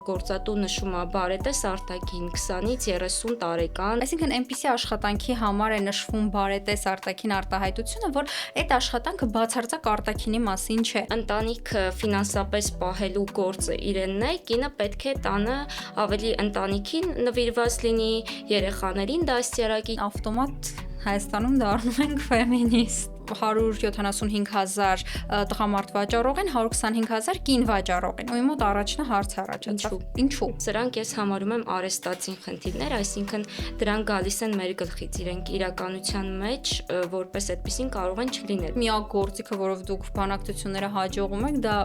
Գործատու նշում է բարետես արտաքին 20-ից 30 տարեկան։ Այսինքն այնպիսի աշխատանքի համար է նշվում բարետես արտաքին արտահայտությունը, որ այդ աշխատանքը բացարձակ արտաքինի մասին չէ։ Ընտանիքը ֆինանսապես պահելու գործը իրենն է, կինը պետք է տանը ավելի ընտանիքին նվիրված լինի, երեխաներին դաստիարակի։ Ավտոմատ Հայաստանում դառնում ենք ֆեմինիստ։ 175,000 տղամարդ վաճառող են, 125,000 կին վաճառող են։ Ու իմ մոտ առաջինը հարց առաջացավ. Ինչու՞։ Սրանք ես համարում եմ արեստացին խնդիրներ, այսինքն դրանք գալիս են մեր գլխից, իրենք իրականության մեջ որպես այդպեսին կարող են չլինել։ Միակ գործիքը, որով դուք բանակցությունները հաջողում եք, դա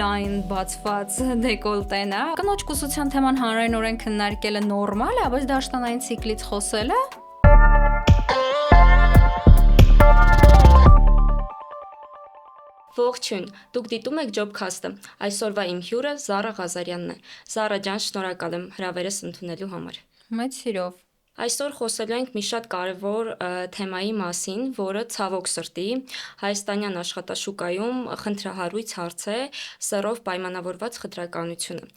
լայն բացված դեկոլտեն է։ Կնոջ կուսության թեման հանրայնորեն քննարկելը նորմալ է, բայց դաշտանային ցիկլից խոսելը Ողջույն, դուք դիտում եք Jobcast-ը։ Այսօրվա իմ հյուրը Զարա Ղազարյանն է։ Զարա ջան, շնորհակալ եմ հրավերս ընդունելու համար։ մեծ սիրով։ Այսօր խոսելու ենք մի շատ կարևոր թեմայի մասին, որը ցավոք սրտի հայաստանյան աշխատաշուկայում խնդրահարույց հարց է՝ սեռով պայմանավորված խտրականությունը։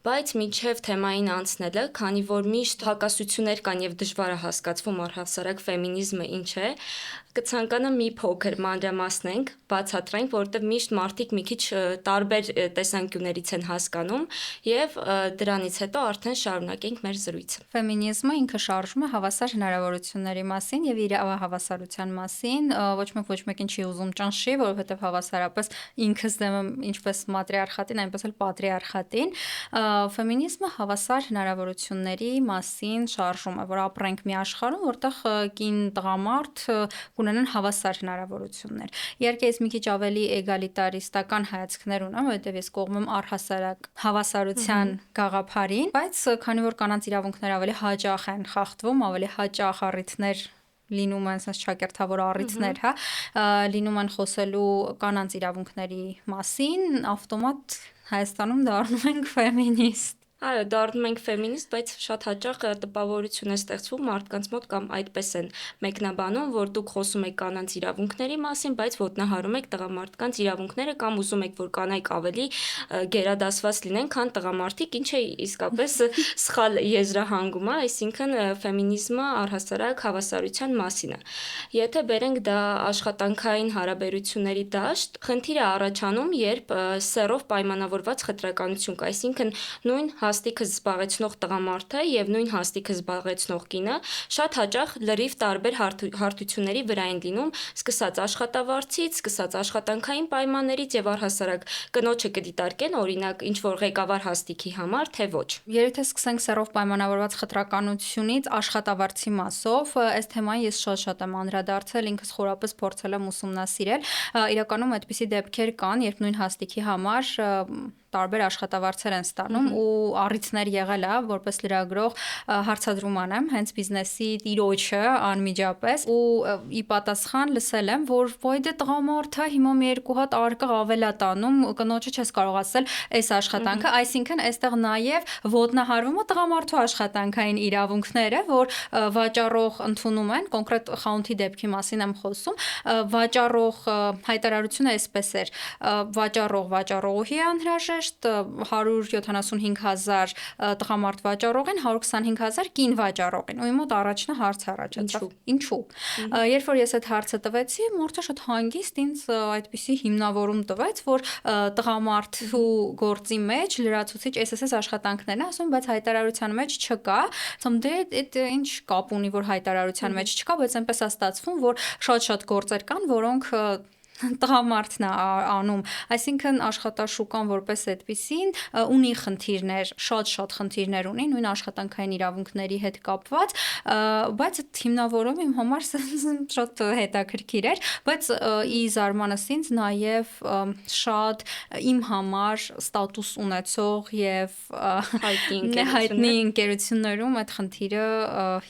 Բայց մինչև թեմային անցնելը, քանի որ միշտ հակասություններ կան եւ դժվար է հասկացվում առհասարակ ֆեմինիզմը ինչ է, կցանկանամ մի փոքր մանրամասնենք, բացատրենք, որովհետև միշտ մարդիկ մի քիչ տարբեր տեսանկյուններից են հասկանում եւ դրանից հետո արդեն շարունակենք մեր զրույցը։ Ֆեմինիզմը ինքը շարժում է հավասար հնարավորությունների մասին եւ իր հավասարության մասին, ոչ մեկին չի ուզում ճնշի, որովհետեւ հավասարապես ինքս դեմ եմ ինչպես маտրիարխատին, այնպես էլ պատրիարխատին։ Ֆեմինիզմը հավասար հնարավորությունների մասին շարժում է, որ ապրենք մի աշխարհում, որտեղ կին տղամարդ ունենան հավասար հնարավորություններ։ Իհարկե ես մի քիչ ավելի էգալիտարիստական հայացքներ ունեմ, որովհետև ես կողմ եմ առհասարակ հավասարության գաղափարին, բայց քանի որ կանանց իրավունքները ավելի հաճախ են խախտվում, ավելի հաճախ առիթներ լինում են sense ճակերտավոր առիթներ, հա, լինում են խոսելու կանանց իրավունքների մասին, ավտոմատ Հայաստանում դառնում ենք ֆեմինիստ։ Այո, դառնում ենք ֆեմինիստ, բայց շատ հաճախ տպավորություն է ստեղծվում մարդկանց մոտ կամ այդպես են մեկնաբանում, որ դուք խոսում եք կանանց իրավունքների մասին, բայց ոտնահարում եք տղամարդկանց իրավունքները կամ ուզում եք, որ կանայք ավելի գերադասված լինեն, քան տղամարդիկ, ինչը իսկապես սխալ եզրահանգում է, այսինքն ֆեմինիզմը առհասարակ հավասարության մասին է։ Եթե բերենք դա աշխատանքային հարաբերությունների դաշտ, խնդիր է առաջանում, երբ սեռով պայմանավորված խտրականություն կա, այսինքն նույն հաստիքը զբաղեցնող տղամարդը եւ նույն հաստիքը զբաղեցնող կինը շատ հաճախ լրիվ տարբեր հարթությունների վրա են լինում, սկսած աշխատավարձից, սկսած աշխատանքային պայմաններից եւ առհասարակ կնոջը կդիտարկեն օրինակ ինչ որ ղեկավար հաստիքի համար, թե ոչ։ Եթե սկսենք սեռով պայմանավորված խտրականությունից աշխատավարձի մասով, այս թեմային ես շատ եմ անդրադարձել, ինքս խորապես փորձել եմ ուսումնասիրել։ Իրականում այդպիսի դեպքեր կան, երբ նույն հաստիքի համար տարբեր աշխատավարձեր են ստանում ու առիթներ եղել է, որպես լրագրող հարցադրում անեմ հենց բիզնեսի տիրոջը անմիջապես ու ի պատասխան լսել եմ, որ ոյ դե տղամարդը հիմա մի երկու հատ արկղ ավել է տանում, կնոջը չես կարող ասել այս աշխատանքը, այսինքն այստեղ նաև ոտնահարվում է տղամարդու աշխատանքային իրավունքները, որ վաճառող ընդունում են, կոնկրետ խանութի դեպքի մասին եմ խոսում, վաճառող հայտարարությունը այսպես էր, վաճառողի անհրաժեշտ 175,000 տղամարդ վաճառող են, 125,000 կին վաճառող են։ Ու իմ մոտ առաջինը հարց առաջացավ. Ինչու։ Երբ որ ես այդ հարցը տվեցի, մորթը շատ հանգիստ ինձ այդպիսի հիմնավորում տվեց, որ տղամարդու գործի մեջ լրացուցիչ SSS աշխատանքներն են, ասում, բայց հայտարարության մեջ չկա։ Ասում դե այդ ինչ կապ ունի, որ հայտարարության մեջ չկա, բայց այնպես է ստացվում, որ շատ գործեր կան, որոնք տղամարդն է անում, այսինքն աշխատաշուկան որպես այդպիսին ունի խնդիրներ, շատ խնդիրներ ունի նույն աշխատանքային իրավունքների հետ կապված, բայց այդ հիմնավորումը իմ համար շատ հետաքրքիր էր, բայց ի զարմանս ինձ նաև շատ իմ համար ստատուս ունեցող եւ հայտնի ընկերություններում այդ խնդիրը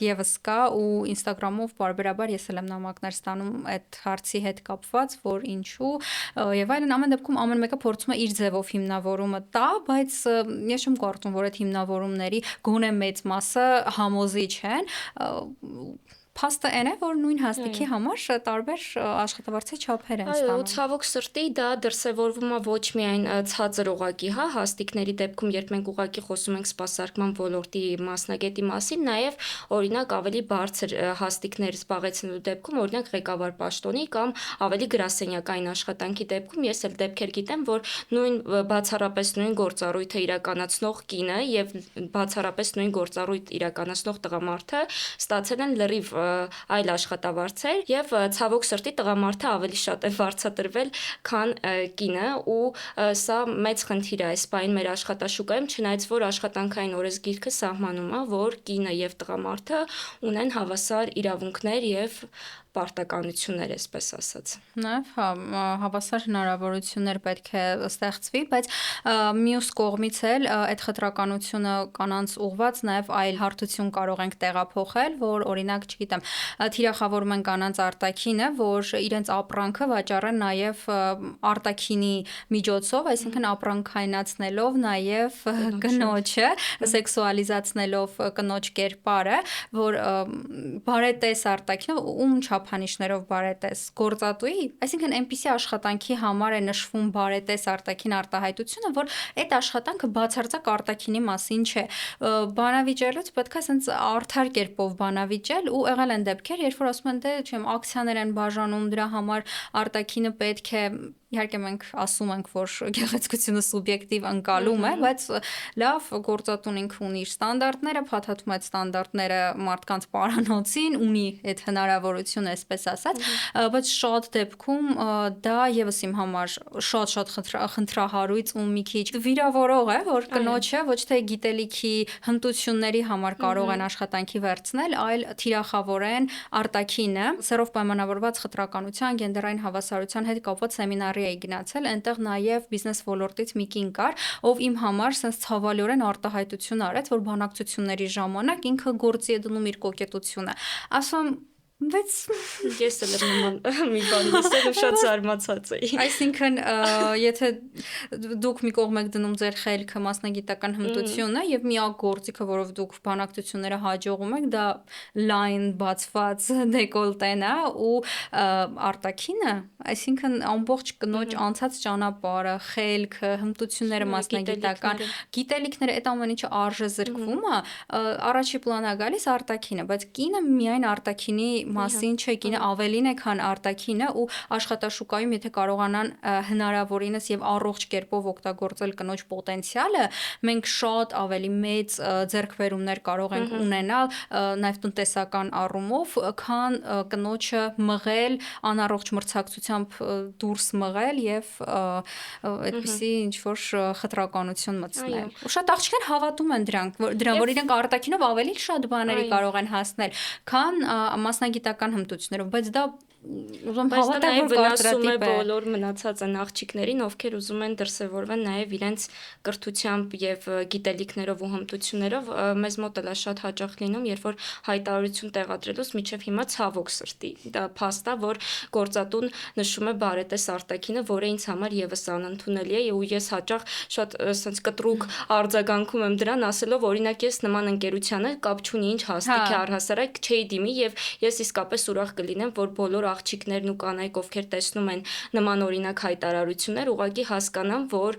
եւս կա ու Instagram-ով բարբերաբար ես էլ եմ նամակներ ստանում այդ հարցի հետ կապված, որ ինչու եւ այլն, ամեն դեպքում ամեն մեկը փորձում է իր ձևով հիմնավորումը տա, բայց ես չեմ կարծում, որ այդ հիմնավորումների գոնե մեծ մասը համոզիչ են։ փաստը այն է, որ նույն հաստիքի համար տարբեր աշխատավարձի չափեր են Այո, ու ստանում։ ցավոք սրտի դա դրսևորվում է ոչ միայն ցածր օղակի, հա, հաստիկների դեպքում, երբ մենք ուղղակի խոսում ենք սպասարկման ոլորտի մասնագետի մասին, նաև օրինակ ավելի բարձր հաստիկներ զբաղեցնելու դեպքում, օրինակ ղեկավար պաշտոնի կամ ավելի գրասենյակային աշխատանքի դեպքում ես էլ դեպքեր գիտեմ, որ նույն բացառապես նույն գործառույթը իրականացնող կինը եւ բացառապես նույն գործառույթ իրականացնող տղամարդը ստացել են լրիվ այլ աշխատավարձեր եւ ցավոք սրտի տղամարդը ավելի շատ է վարձատրվել, քան կինը ու սա մեծ խնդիր է այս պահին մեր աշխատաշուկայում, չնայած որ աշխատանքային օրենսգիրքը սահմանում է, որ կինը եւ տղամարդը ունեն հավասար իրավունքներ եւ պարտականություններ, այսպես ասած։ Նաև հավասար հնարավորություններ պետք է ստեղծվի, բայց մյուս կողմից էլ այդ խտրականությունը կանանց ուղված նաև այլ հարթություն կարող ենք տեղափոխել, որ օրինակ, չգիտեմ, թիրախավորում են կանանց արտաքինը, որ իրենց ապրանքը վաճառեն նաև արտաքինի միջոցով, այսինքն ապրանքայնացնելով նաև կնոջը, սեքսուալիզացնելով կնոջ կերպարը, որ բարետես արտաքինը ում չափանիշներով բարետես գործատուի, այսինքն այնպիսի աշխատանքի համար է նշվում բարետես արտաքին արտահայտությունը, որ այդ աշխատանքը բացարձակ արտաքինի մասին չէ։ Բանավիճելուց պետք է ասենց արդար կերպով բանավիճել ու եղել են դեպքեր, երբ որ ասում են դե չեմ ակցիաներ են բաժանում, դրա համար արտաքինը պետք է իհարկե մենք ասում ենք, որ գեղեցկությունը սուբյեկտիվ ընկալում է, բայց լավ գործատուն ինքը ունի իր ստանդարտները, փաթաթում այդ ստանդարտները մարդկանց պարանոցին, ունի այդ հնարավորությունը, այսպես ասած, բայց շատ դեպքում դա եւս իմ համար շատ խնդրահարույց ու մի քիչ վիրավորող է, որ կնոջը ոչ թե գիտելիքի հմտությունների համար կարող են աշխատանքի վերցնել, այլ թիրախավորեն արտաքինը, սերով պայմանավորված խտրականության, գենդերային հավասարության հետ կապված սեմինար էի գնացել, այնտեղ նաև բիզնես ոլորտից մի կին կար, ով իմ համար sense ցավալիորեն արտահայտություն արեց, որ բանակցությունների ժամանակ ինքը գործի է դնում իր կոկետությունը։ Ասում բայց ես էլ եմ նման մի բան լսել ու շատ զարմացած էի։ Այսինքն, եթե դուք մի կողմ եք դնում ձեր խելքը, մասնագիտական հմտությունը եւ միակ գործիքը, որով դուք բանակցությունները հաջողում եք, դա լայն բացված դեկոլտեն է ու արտաքինը, այսինքն ամբողջ կնոջ անցած ճանապարհը, խելքը, հմտությունները մասնագիտական, գիտելիքները, այդ ամեն ինչը արժե զրկվում է, առաջի պլան է գալիս արտաքինը, բայց կինը միայն արտաքինի մասին չէ, կինը ավելին է, քան արտաքինը ու աշխատաշուկայում եթե կարողանան հնարավորինս եւ առողջ կերպով օգտագործել կնոջ պոտենցիալը, մենք շատ ավելի մեծ ձեռքբերումներ կարող ենք ունենալ նաեւ տնտեսական առումով, քան կնոջը մղել անառողջ մրցակցությամբ դուրս մղել եւ այդպիսի ինչ որ խտրականություն մտցնել։ Ու շատ աղջիկներ հավատում են դրան, որ իրենք արտաքինով ավելի շատ բաների կարող են հասնել, քան մասնագիտական հմտություններով, բայց դա ուզում հավատալ, որ վնասում է կարծրատիպ է բոլոր մնացած այն աղջիկներին, ովքեր ուզում են դրսևորվեն նաև իրենց կրթությամբ եւ գիտելիքներով ու հմտություններով, մեզ մոտ էլ է շատ հաճախ լինում, երբ որ հայտարարություն տեղադրելուց միջև հիմա ցավոք սրտի։ Դա փաստ է, որ գործատուն նշում է բարետես արտաքինը, որը ինձ համար եւս անընդունելի է ու ես հաճախ շատ ասենց կտրուկ արձագանքում եմ դրան, ասելով օրինակ ես նման ընկերությանը կապ չունի, ինչ հաստիկ է առհասարակ չէի դիմի եւ ես իսկապես ուրախ կլինեմ, որ բոլոր աղջիկներն ու կանայք, ովքեր տեսնում են նման օրինակ հայտարարություններ, ուղղակի հասկանան, որ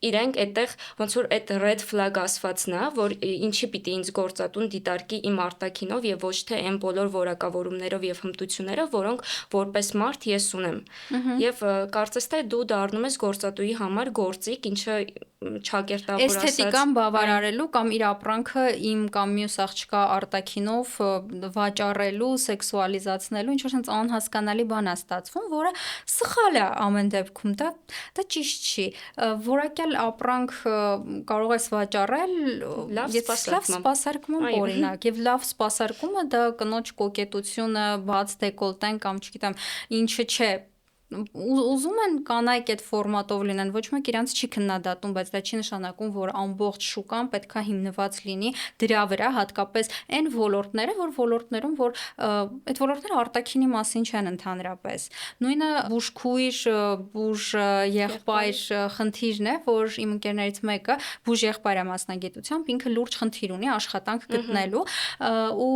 իրենք այդտեղ ոնց որ այդ red flag ասվածն է, որ ինչի պիտի ինձ գործատուն դիտարկի իմ արտաքինով եւ ոչ թե այն բոլոր որակավորումներով եւ հմտություններով, որոնք որպես մարդ ես ունեմ։ Եվ կարծես թե դու դառնում ես գործատուի համար գործիք, ինչը չակերտավոր ասած էսթետիկան բավարարելու կամ իր ապրանքը իմ կամ մյուս աղջկա արտաքինով վաճառելու, սեքսուալիզացնելու, ինչ որ sense անհասկանալի բան է ստացվում, որը սխալ է ամեն դեպքում, դա ճիշտ չի։ Որակյալ ապրանք կարող ես վաճառել լավ սպասարկման օրինակ, եւ լավ սպասարկումը դա կնոջ կոկետությունը, բաց դեկոլտեն կամ չգիտեմ, ինչը չէ ուզում են կանայք այդ ֆորմատով լինեն, ոչ մեկ իրանց չի քննադատում, բայց դա չի նշանակում, որ ամբողջ շուկան պետքա հիմնված լինի դրա վրա, հատկապես այն ոլորտները, որ ոլորտներում, որ այդ ոլորտները արտաքինի մասին չեն ընդհանրապես։ Նույնը բուժքույր, բուժ եղբայր խնդիրն է, որ իմ ընկերներից մեկը բուժ եղբայր է մասնագիտությամբ, ինքը լուրջ խնդիր ունի աշխատանք գտնելու, ու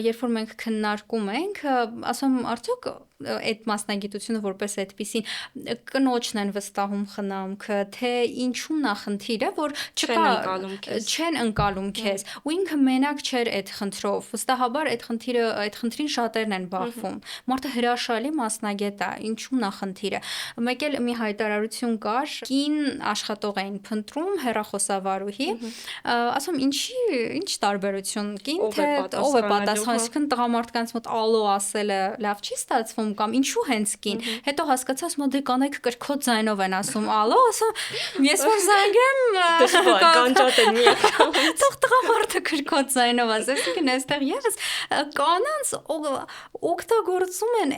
երբ որ մենք քննարկում ենք, ասում արդյոք այդ մասնագիտությունը որպես այդպեսին կնոջն են վստահում խնամքը, թե ինչու՞մն է խնդիրը, որ չեն ընկալում քեզ, ու ինքը մենակ չէր այդ խնդրով, վստահաբար այդ խնդրին շատերն են բախվում, մարդը հրաշալի մասնագետ է, ինչու՞մն է խնդիրը։ Մեկ էլ մի հայտարարություն կար, կին աշխատող էին փնտրում, հեռախոսավարուհի, ասում ինչ տարբերություն կին, թե ով է պատասխան, այսինքն տղամարդկանց մոտ ալո ասելը լավ չի ստացվում կամ ինչու հենց կին։ Հետո հասկացա, ասում դե կանայք կրքոտ ձայնով են ասում ալո, ասում ես որ զանգեմ կանջատ են միակ։ Թող տղամարդը կրքոտ ձայնով ասի, այսինքն այստեղ եւս կանանց օգտագործում են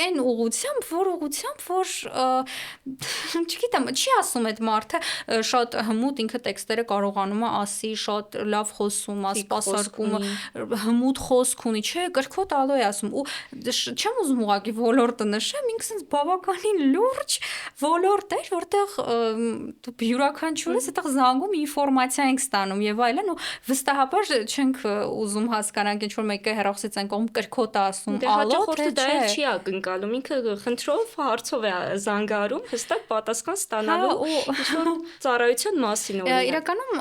այն ուղղությամբ, որ չգիտեմ, չի ասում այդ մարդը շատ հմուտ ինքը տեքստերը կարողանում է ասի, շատ լավ խոսում է, սպասարկում, հմուտ խոսք ունի, չէ, կրքոտ ալո է ասում ու չեմ ուզում ուղղակի ոլորտը նշեմ, ինքը sense բավականին լուրջ ոլորտ էր, որտեղ յուրաքանչյուրս այդտեղ զանգում ինֆորմացիա ենք ստանում եւ այլն ու վստահաբար չենք ուզում հասկանանք ինչ որ մեկը հեռախոսից են կողմ կրքոտ է ասում, ալո, թե չէ, չի ակնկալում, ինքը խնդրով, հարցով է զանգարում, հստակ պատասխան ստանալու ինչ որ ծառայության մասին օրինակ։ Իրականում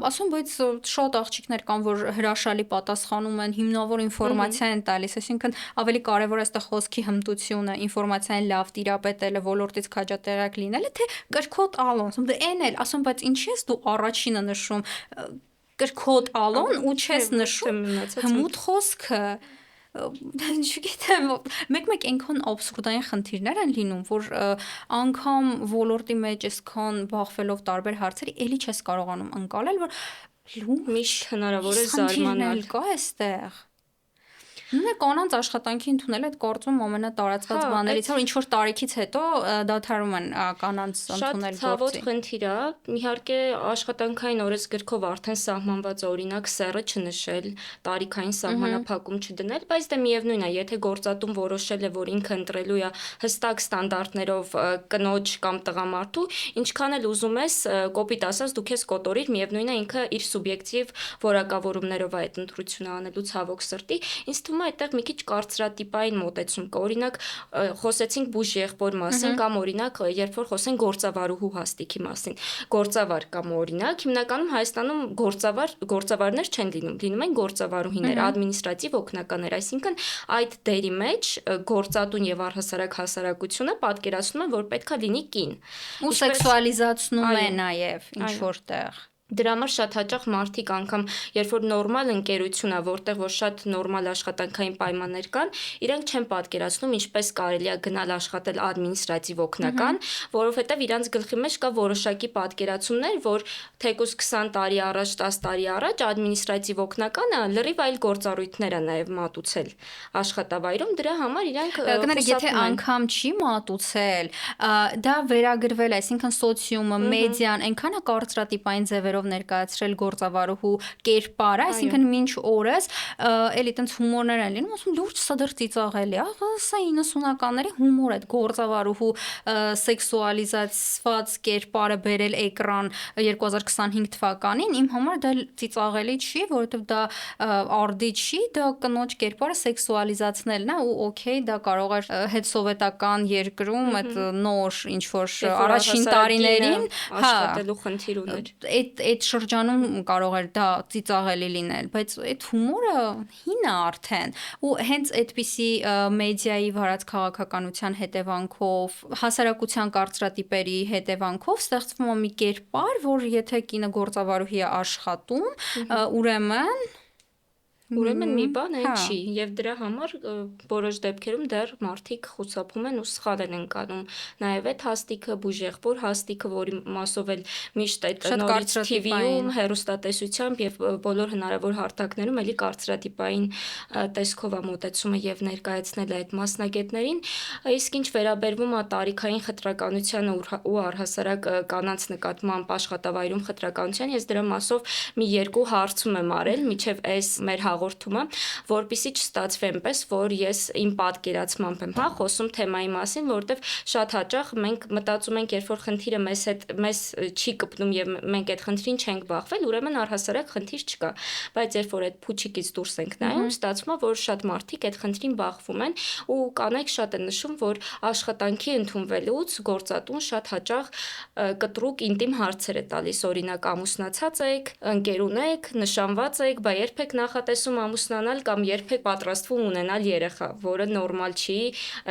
ասում, բայց շատ աղջիկներ կան, որ հրաշալի պատասխանում են, հիմնավոր ինֆորմացիա են տալիս, այսինքն ավելի կարևոր է այստեղ խոսքի հմտությունը, ինֆորմացիային լավ տիրապետելը, ոլորտից քաջատեղյակ լինելը, թե կրքոտ ալոն, ասում դե այն էլ, ասում բայց ինչի՞ ես դու առաջինը նշում կրքոտ ալոն ու չես նշում հմուտ խոսքը չգիտեմ, մեկ այնքան абսուրդային խնդիրներ են լինում, որ անգամ ոլորտի մեջ այսքան բախվելով տարբեր հարցերի, էլի չես կարողանում ընկալել, որ միշտ հնարավոր է զարմանալ կա այստեղ։ Նույնը կանանց աշխատանքի ընդունել այդ գործում ամենատարածված բաներից, որ ինչ որ տարիքից հետո դադարում են կանանց ընդունել գործի։ Շատ ցավոտ խնդիր է, իհարկե աշխատանքային օրենսգրքով արդեն սահմանված օրինակ սեռը չնշել, տարիքային սահմանափակում չդնել, բայց դե միևնույն է, եթե գործատուն որոշել է, որ ինքը ընտրելու է հստակ ստանդարտներով կնոջ կամ տղամարդու, ինչքան էլ ուզում ես, կոպիտ ասած դու քեզ կոտորիր, միևնույն է ինքը իր սուբյեկտիվ որակավորումներով է այդ ընտրությունը անելու ցավոք սրտի, ինձ թվում այդտեղ մի քիչ կարծրատիպային մոտեցում կա։ Օրինակ խոսեցինք բուժ եղբոր մասին կամ օրինակ երբ որ խոսենք գործավարուհու հաստիքի մասին։ Գործավար կամ օրինակ հիմնականում Հայաստանում գործավարներ չեն լինում են գործավարուհիներ, ադմինիստրատիվ օգնականներ, այսինքն այդ դերի մեջ գործատուն եւ առհասարակ հասարակությունը պատկերացնում են, որ պետքա լինի կին։ Ու սեքսուալիզացնում է նաեւ ինչ որտեղ։ Դրա համար շատ հաճախ մարդիկ անգամ երբ որ նորմալ ընկերություն է, որտեղ որ շատ նորմալ աշխատանքային պայմաններ կան, իրենք չեն պատկերացնում ինչպես կարելի է գնալ աշխատել ադմինիստրատիվ օգնական, որովհետև իրանց գլխի մեջ կա որոշակի պատկերացումներ, որ թեկուզ 20 տարի առաջ, 10 տարի առաջ ադմինիստրատիվ օգնականը լրիվ այլ գործառույթներ է նաև մատուցել աշխատավայրում, դրա համար իրանք կներեք, եթե անգամ չի մատուցել, դա վերագրվել, այսինքն սոցիումը, մեդիան այնքան է կարծրատիպային ձևերով ներկայացրել գործավարուհու կերպարը, այսինքն մինչ օրս էլի տենց հումորներ են լինում, ասում լուրջ սա դեռ ծիծաղելի է, սա 90-ականների հումոր է, գործավարուհու սեքսուալիզացված կերպարը բերել էկրան 2025 թվականին, իմ համար դա ծիծաղելի չի, որովհետև դա արդի չի, դա կնոջ կերպարը սեքսուալիզացնելն է ու օքեյ, դա կարող է հետսովետական երկրում այդ նոր ինչ որ առաջին տարիներին աշխատելու խնդիր ուներ։ Այդ շրջանում կարող էր դա ծիծաղելի լինել, բայց այդ հումորը հին է արդեն ու հենց այդպիսի մեդիայի վարած քաղաքականության հետևանքով, հասարակության կարծրատիպերի հետևանքով ստեղծվում է մի կերպար, որ եթե կինը գործավարուհի է աշխատում, ուրեմն Ուրեմն մի բան այն Հա։ չի, եւ դրա համար որոշ դեպքերում դեռ մարդիկ խուսափում են ու սխալ են ընկանում։ Նաեւ այդ հաստիքը, բուժեղբոր հաստիքը, որի մասով էլ միշտ այդ Շատ նորից կարծրատիպային։ TV-ում, հեռուստատեսությամբ եւ բոլոր հնարավոր հարթակներում էլի կարծրատիպային տեսքով է մոտեցումը եւ ներկայացնել այդ մասնագետներին, իսկ ինչ վերաբերվում է տարիքային խտրականությանը ու առհասարակ կանանց նկատմամբ աշխատավայրում խտրականության, ես դրա մասով մի երկու հարցում եմ արել միջև այս մեր հաղորդումը, որpիսի չստացվի այնպես, որ ես իմ պատկերացմամբ եմ, խոսում թեմայի մասին, որովհետև շատ հաճախ մենք մտածում ենք, երբ որ խնդիրը մեզ չի կպնում եւ մենք այդ խնդրին չենք բախվել, ուրեմն առհասարակ խնդիր չկա, բայց երբ որ այդ փուչիկից դուրս ենք նայում, ստացվում է, որ շատ մարդիկ այդ խնդրին բախվում են ու կանայք շատ են նշում, որ աշխատանքի ընդունվելուց գործատուն շատ հաճախ կտրուկ ինտիմ հարցեր է տալիս, օրինակ ամուսնացած եք, ընկեր ունեք, նշանված եք, բա երբ եք նախատեսում ամուսնանալ կամ երբ եք պատրաստվում ունենալ երեխա, որը նորմալ չի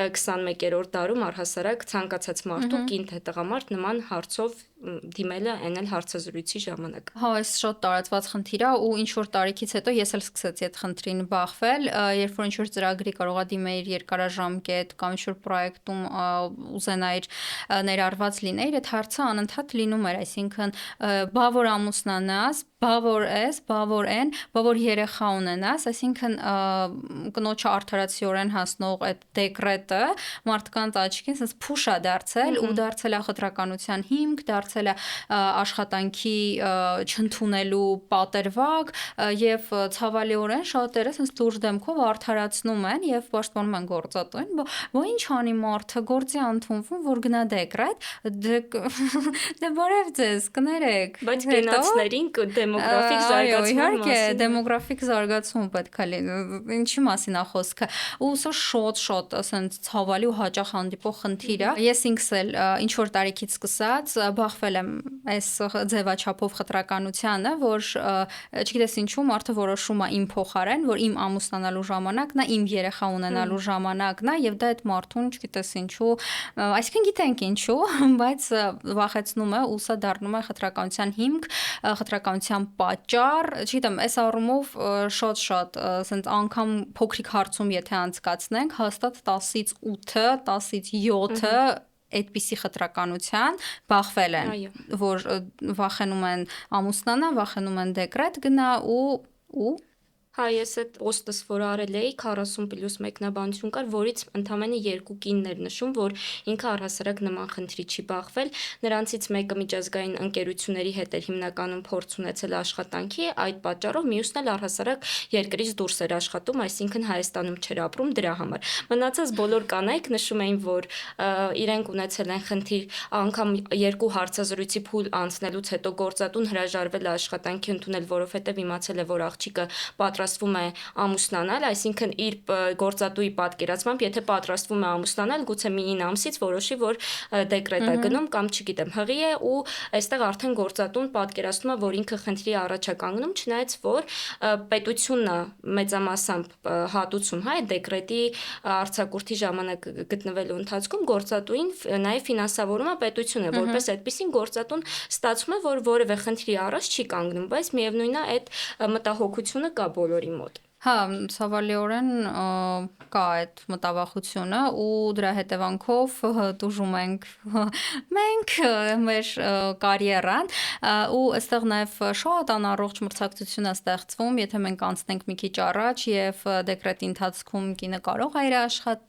21-րդ դարում առհասարակ ցանկացած մարդու կին թե տղամարդ նման հարցով դիմելը այն էլ հարցազրույցի ժամանակ։ Հա, այս շատ տարածված խնդիր է ու ինչ որ տարիքից հետո ես էլ սկսեցի այդ խնդրին բախվել, երբ որ ինչ որ ծրագրի կարողա դիմեիր երկարաժամկետ կամ ինչ որ պրոյեկտում ուզենայիր ներառված լինեիր, այդ հարցը անընդհատ լինում էր, այսինքն բա որ ամուսնանաս, բա որ էս, բա որ են, բա որ երեխա ունենաս, այսինքն կնոջը արդարացիորեն հասնող այդ դեկրետը մարդկանց աչքին sense փուշ է դարձել ու դարձել է խտրականության հիմք, դարձել է աշխատանքի չընդունելու պատերվակ եւ ցավալիորեն շատերը sense լուրջ դեմքով արդարացնում են եւ պաշտպանում են գործատուին, բո ինչ անի մարդը գործի ընդունվում, որ գնա դեկրետ, դե բարև ձեզ, կներեք։ Բայց կենացներին դեմոգրաֆիկ զարգացումը իհարկե, մասին դեմոգրաֆիկ զարգացում պետք է լինի։ Ինչի մասին է խոսքը։ Ու սա շատ ասենց ցավալի ու հաճախ հանդիպող խնդիր է։ Ես ինքս էլ ինչ որ տարիքից սկսած բախվել եմ այս ձևաչափով խտրականությանը, որ չգիտես ինչու մարդը որոշում է իմ փոխարեն, որ իմ ամուսնանալու ժամանակն է, իմ երեխա ունենալու ժամանակն է եւ դա այդ մարդուն չգիտես ինչու, այսինքն գիտենք ինչու, բայց վախեցնում է ու սա դառնում է խտրականության հիմք, խտրականության պատճառ, չգիտեմ, այս առումով շատ ասենց անգամ փոքրիկ հարցում եթե անցկացնենք, հաստատ 10-ից 8-ը, 10-ից 7-ը այդպիսի խտրականության բախվել են, որ վախենում են ամուսնանա, վախենում են դեկրետ գնա ու Հա, ես այդ պոստս, որ արել էի 40+ մեկնաբանություն կար, որից ընդամենը 2 կիններ նշում, որ ինքը առհասարակ նման խնդրի չի բախվել, նրանցից մեկը միջազգային ընկերությունների հետ էր հիմնականում փորձ ունեցել աշխատանքի, այդ պատճառով մյուսն էլ առհասարակ երկրից դուրս էր աշխատում, այսինքն Հայաստանում չէր ապրում դրա համար։ Մնացած բոլոր կանայք նշում էին, որ իրենք ունեցել են խնդիր անգամ 2 հարցազրույցի փուլ անցնելուց հետո գործատուն հրաժարվել է աշխատանքի ընդունել, որովհետև իմացել է, որ աղջիկը պատրաստվում է ամուսնանալ, այսինքն իր գործատուի պատկերացմամբ, եթե պատրաստվում է ամուսնանալ, գուցե մի 9 ամսից որոշի, որ դեկրետ է գնում կամ չգիտեմ, հղի է ու այստեղ արդեն գործատուն պատկերացնում է, որ ինքը խնդրի առաջ է կանգնում, չնայած որ պետությունը մեծամասամբ հատուցում, հա, այդ դեկրետի արձակուրդի ժամանակ գտնվելու ընթացքում գործատուին նաև ֆինանսավորում է պետությունը, որպես այդպեսին գործատուն ստացվում է, որ որևէ խնդրի առաջ չի կանգնում, բայց միևնույնն է այդ մտահոգությունը կա բոլորի մոտ։ Հա, ցավալիորեն կա այդ մտավախությունը ու դրա հետևանքով տուժում ենք մենք մեր կարիերան ու այստեղ նաև շատ անառողջ մրցակցություն է ստեղծվում, եթե մենք անցնենք մի քիչ առաջ եւ դեկրետի ընթացքում կինը կարող է իր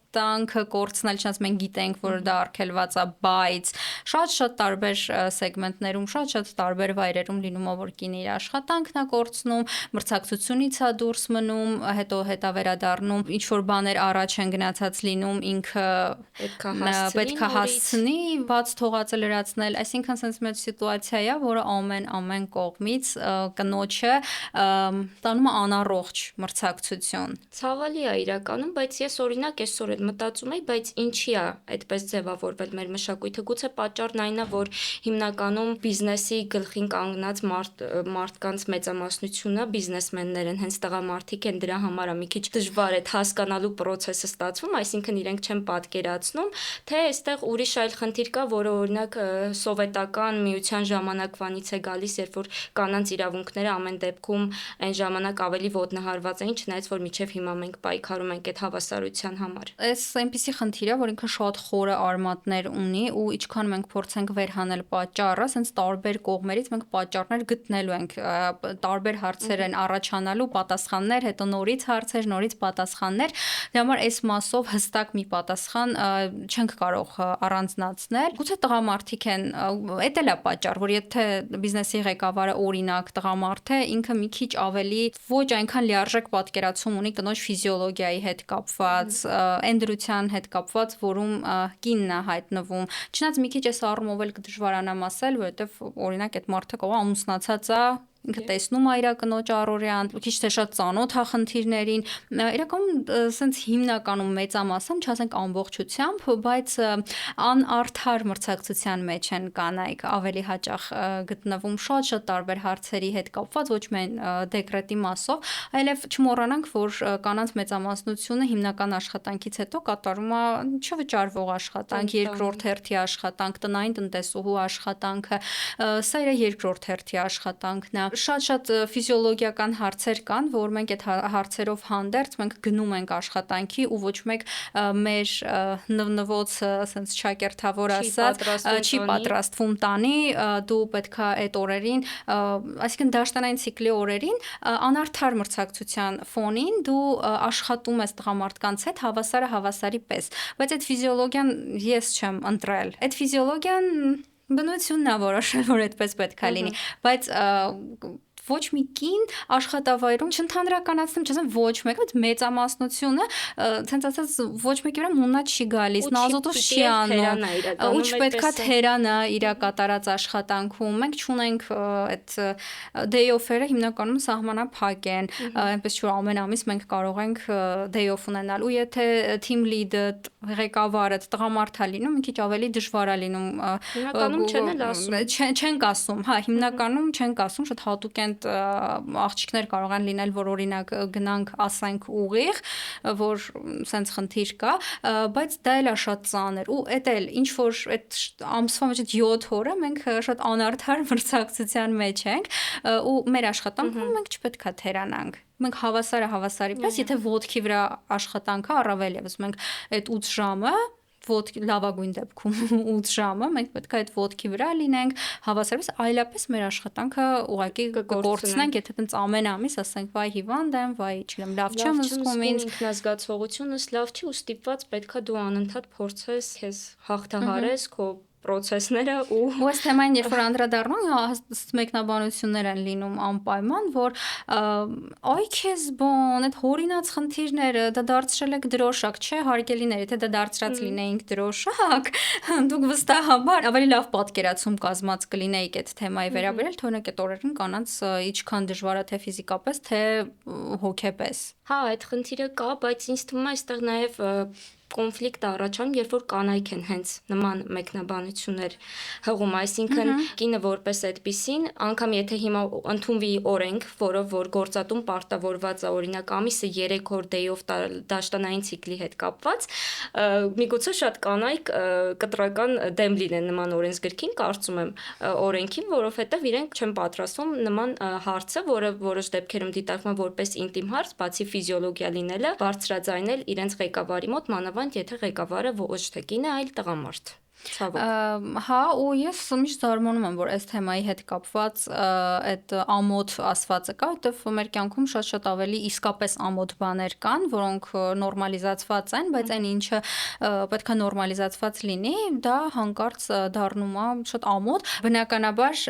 աշխատանքը կորցնել, չնայած մենք գիտենք, որ դա արգելված է, բայց շատ տարբեր սեգմենտներում, շատ տարբեր վայրերում լինում է, որ կինը իր աշխատանքն է կորցնում, մրցակցությունից է դուրս մնում, հետո հետա վերադառնում, ինչ որ բաներ առաջ են գնացած լինում, ինքը պետք է հասցնի, բաց թողածը լրացնել, այսինքն sense մեծ սիտուացիա է, որը ամեն կողմից կնոջը տանում է անառողջ մրցակցություն։ Ցավալի է իրականում, բայց ես օրինակ այսօր էլ մտածում էի, բայց ինչի է այդպես ձևավորվել մեր մշակույթը։ Գուցե պատճառն այն է, որ հիմնականում բիզնեսի գլխին կանգնած մարդկանց մեծամասնությունը բիզնեսմեններ են, հենց տղամարդիկ են, դրա համար է մի քիչ դժվար այդ հասկանալու process-ը ստացվում, այսինքն իրենք չեն պատկերացնում, թե այստեղ ուրիշ այլ խնդիր կա, որը օրինակ սովետական միության ժամանակվանից է գալիս, երբ որ կանանց իրավունքները ամեն դեպքում այն ժամանակ ավելի ոտնահարված էին, չնայած որ մինչև հիմա մենք պայքարում ենք այդ հավասարության համար։ Այս այնպիսի խնդիր է, որ ինքը շատ խորը արմատներ ունի ու ինչքան մենք փորձենք վերհանել պատճառը, ասենց տարբեր կողմերից մենք պատճառներ գտնելու ենք, տարբեր հարցեր են առաջանալու, պատասխաններ, հետո նորից հարցեր, նորից պատասխաններ։ Դրա համար այս մասով հստակ մի պատասխան չենք կարող առանձնացնել։ Գուցե տղամարդիկ են, էդ էլ է պատճառ, որ եթե բիզնեսի ղեկավարը օրինակ տղամարդ է, ինքը մի քիչ ավելի ոչ այնքան լիարժեք պատկերացում ունի կնոջ ֆիզիոլոգիայի հետ կապված, այն դրության հետ կապված, որում կինն է հայտնվում։ Չնայած մի քիչ այս առումով էլ կդժվարանամ ասել, որովհետև օրինակ այդ մարդը կարող ամուսնացած է, ինքը տեսնում է իր կնոջ առօրյան, քիչ թե շատ ծանոթ է խնդիրներին։ Իրականում սենց հիմնականում մեծամասամբ, չասենք ամբողջությամբ, բայց անարդար մրցակցության մեջ են կանայք ավելի հաճախ գտնվում շատ տարբեր հարցերի հետ կապված, ոչ միայն դեկրետի մասով, այլև չմոռանանք, որ կանանց մեծամասնությունը հիմնական աշխատանքից հետո կատարում է չվճարվող աշխատանք, երկրորդ հերթի աշխատանք, տնային տնտեսուհու աշխատանքը, սա իր երկրորդ հերթի աշխատանքն է։ Շատ ֆիզիոլոգիական հարցեր կան, որ մենք այդ հարցերով հանդերձ մենք գնում ենք աշխատանքի ու ոչ մեկ մեր նվնվոց ասենց ճակերտավոր ասած չի պատրաստվում տանի, դու պետքա այդ օրերին, այսինքն դաշտանային ցիկլի օրերին անարդար մրցակցության ֆոնին դու աշխատում ես տղամարդկանց հետ հավասարի պես, բայց այդ ֆիզիոլոգիան ես չեմ ընտրել։ Այդ ֆիզիոլոգիան բնությունն է որոշել, որ այդպես պետք է լինի, բայց ոչ մի կին աշխատավայրում չընդհանրականացնեմ, չասեմ ոչ մեկ, բայց մեծամասնությունը, ցենց ասած ոչ մեկի վրա մուննա չի գալիս, նազոտով չի անում, ու չպետքա թերանա իր կատարած աշխատանքում։ Մենք չունենք այդ day off-երը հիմնականում սահմանափակ են, այնպես որ ամեն ամիս մենք կարող ենք day off ունենալ, ու եթե team lead-ը, ղեկավարը տղամարդ է լինում, մի քիչ ավելի դժվար է լինում։ Հիմնականում չեն էլ ասում։ Չենք ասում, հա, հիմնականում չենք ասում, շատ հատուկ են աղջիկներ կարող են լինել, որ օրինակ գնանք ասենք ուղիղ, որ սենց խնդիր կա, բայց դա էլ է շատ ծանր ու էդ էլ ինչ որ այդ ամսվա մեջ 7 օրը մենք շատ անարդար մրցակցության մեջ ենք ու մեր աշխատանքում մենք չպետք է թերանանք։ Մենք հավասարի պես, եթե ոտքի վրա աշխատանքը առավել եւս մենք այդ 8 ժամը լավագույն դեպքում 8 ժամը մենք պետք է այդ ոտքի վրա լինենք հավասարապես, այլապես մեր աշխատանքը ուղղակի կկորցնենք, եթե տենց ամեն ամիս ասենք վայ հիվանդ եմ, վայ չեմ լավ չեմ զգում ինձ, ինքնազգացողությունս լավ չի ու ստիպված պետքա դու անընդհատ փորձես քեզ հաղթահարես քո process-ները ու այս թեմային երբ որ անդրադառնանք, մեկնաբանություններ են լինում անպայման, որ այ քեզ բան, այդ հորինած խնդիրները դա դարձրել եք դրոշակ, չէ, հարգելիներ, եթե դա դարձրած լինեինք դրոշակ, դուք վստահաբար ավելի լավ պատկերացում կազմած կլինեիք այդ թեմայի վերաբերել, թե օրինակ այդ օրերին կանանց ինչքան դժվար է թե ֆիզիկապես, թե հոգեպես։ Հա, այդ խնդիրը կա, բայց ինձ թվում է այստեղ նաև կոնֆլիկտ առաջանում, երբ որ կանայք են հենց նման մեկնաբանություններ հղում, այսինքն կինը որպես այդպիսին, անգամ եթե հիմա ընդունվի օրենք, որով որ գործատում պարտավորված է օրինակ ամիսը 3 օր day off դաշտանային ցիկլի հետ կապված, միգուցե շատ կանայք կտրական դեմ լինեն նման օրենսգրքին, կարծում եմ, օրենքին, որովհետև իրենք չեն պատրաստվում նման հարցը, որը որոշ դեպքերում դիտարկվում է որպես ինտիմ հարց, բացի ֆիզիոլոգիա լինելը, բարձրաձայնել իրենց ղեկավարի մոտ, մանավանդ եթե ղեկավարը ոչ թե կին է, այլ տղամարդ։ Հա, ու ես միշտ զարմանում եմ, որ այս թեմայի հետ կապված այդ ամոթ ասվածը կա, որտեղ մեր կյանքում շատ ավելի իսկապես ամոթ բաներ կան, որոնք նորմալիզացված են, բայց այն ինչը պետք է նորմալիզացված լինի, դա հանկարծ դառնում է շատ ամոթ։ Բնականաբար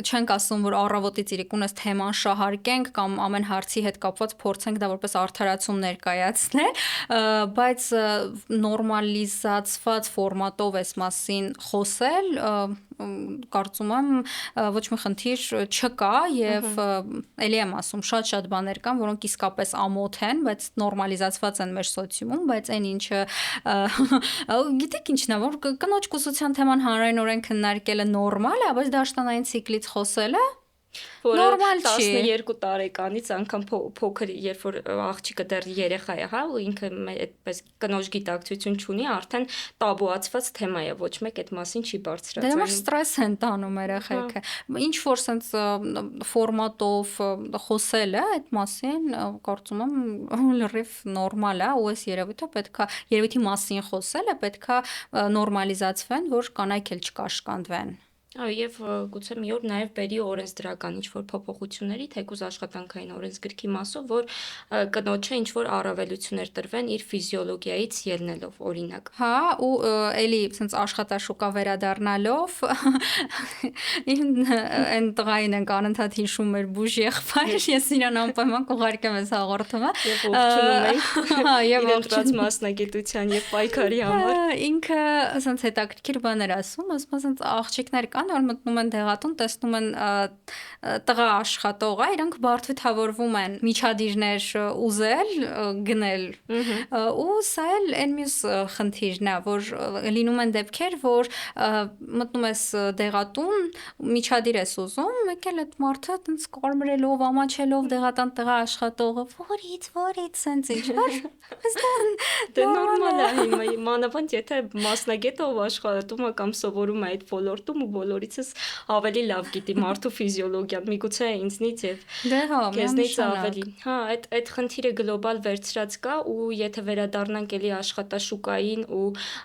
չենք ասում, որ առավոտից իրիկուն այս թեման շահարկենք կամ ամեն հարցի հետ կապված փորձենք դա որպես արդարացում ներկայացնել, բայց նորմալիզացված ֆորմատով այս մասին խոսել, կարծում եմ ոչ մի խնդիր չկա եւ ելի եմ ասում շատ բաներ կան, որոնք իսկապես ամոթ են, բայց նորմալիզացված են մեր սոցիումում, բայց այն ինչը գիտեք ինչն է, որ կնոջ կուսության թեման հանրայնորեն քննարկելը նորմալ է, բայց դաշտանային ցիկլից խոսելը որը նորմալ չի։ 12 տարեկանից անգամ փոքր, երբ որ աղջիկը դեռ երեխա է, հա, ու ինքը այդպես կնոջ գիտակցություն չունի, արդեն տաբուացված թեմա է, ոչ մեկ այդ մասին չի Դե համար բարձրացնում։ ստրես են տանում երեխեքը։ Ինչ որ sense ֆորմատով խոսելը այդ մասին, կարծում եմ լրիվ նորմալ է, ու այս երևույթի մասին խոսելը պետքա նորմալիզացվեն, որ կանայք էլ չկաշկանդվեն։ Այո, եւ գուցե մի օր նաեւ բերի օրենսդրական ինչ որ փոփոխությունների, թեկուզ աշխատանքային օրենսգրքի մասով, որ կնոջը ինչ որ առավելություններ տրվեն իր ֆիզիոլոգիայից ելնելով, օրինակ։ Հա, ու էլի sense աշխատաշուկա վերադառնալով այն տղային ենք անընդհատ հիշում մեր բուժ եղբայր, ես իրան անպայման կուղարկեմ այս հաղորդումը։ Եվ ողջունում ենք Եվ իր ընտրած մասնագիտության եւ պայքարի համար։ Ինքը sense հետաքրքիր բաներ ասում, ասում sense աղջիկներ կան, որ մտնում են դեղատուն, տեսնում են տղա աշխատող է, իրանք բարդությունավորվում են միջադիրներ ուզել, գնել։ Ու սա էլ այն մյուս խնդիրն է, որ լինում են դեպքեր, որ մտնում ես դեղատուն, միջադիր ես ուզում, եկել այդ մարդը տենց կարմրելով, ամաչելով դեղատան տղա աշխատողը, որից sense ինչ որ Դե նորմալ է հիմա, մանավանդ եթե մասնագետը ով աշխատում է կամ սովորում է այդ ոլորտում ու բոլորիցս ավելի լավ գիտի մարդու ֆիզիոլոգիան, միգուցե ինձնից եւ Դե հա, քեզնից ավելի։ Հա, այդ խնդիրը գլոբալ վերցրած կա ու եթե վերադառնանք էլի աշխատաշուկային ու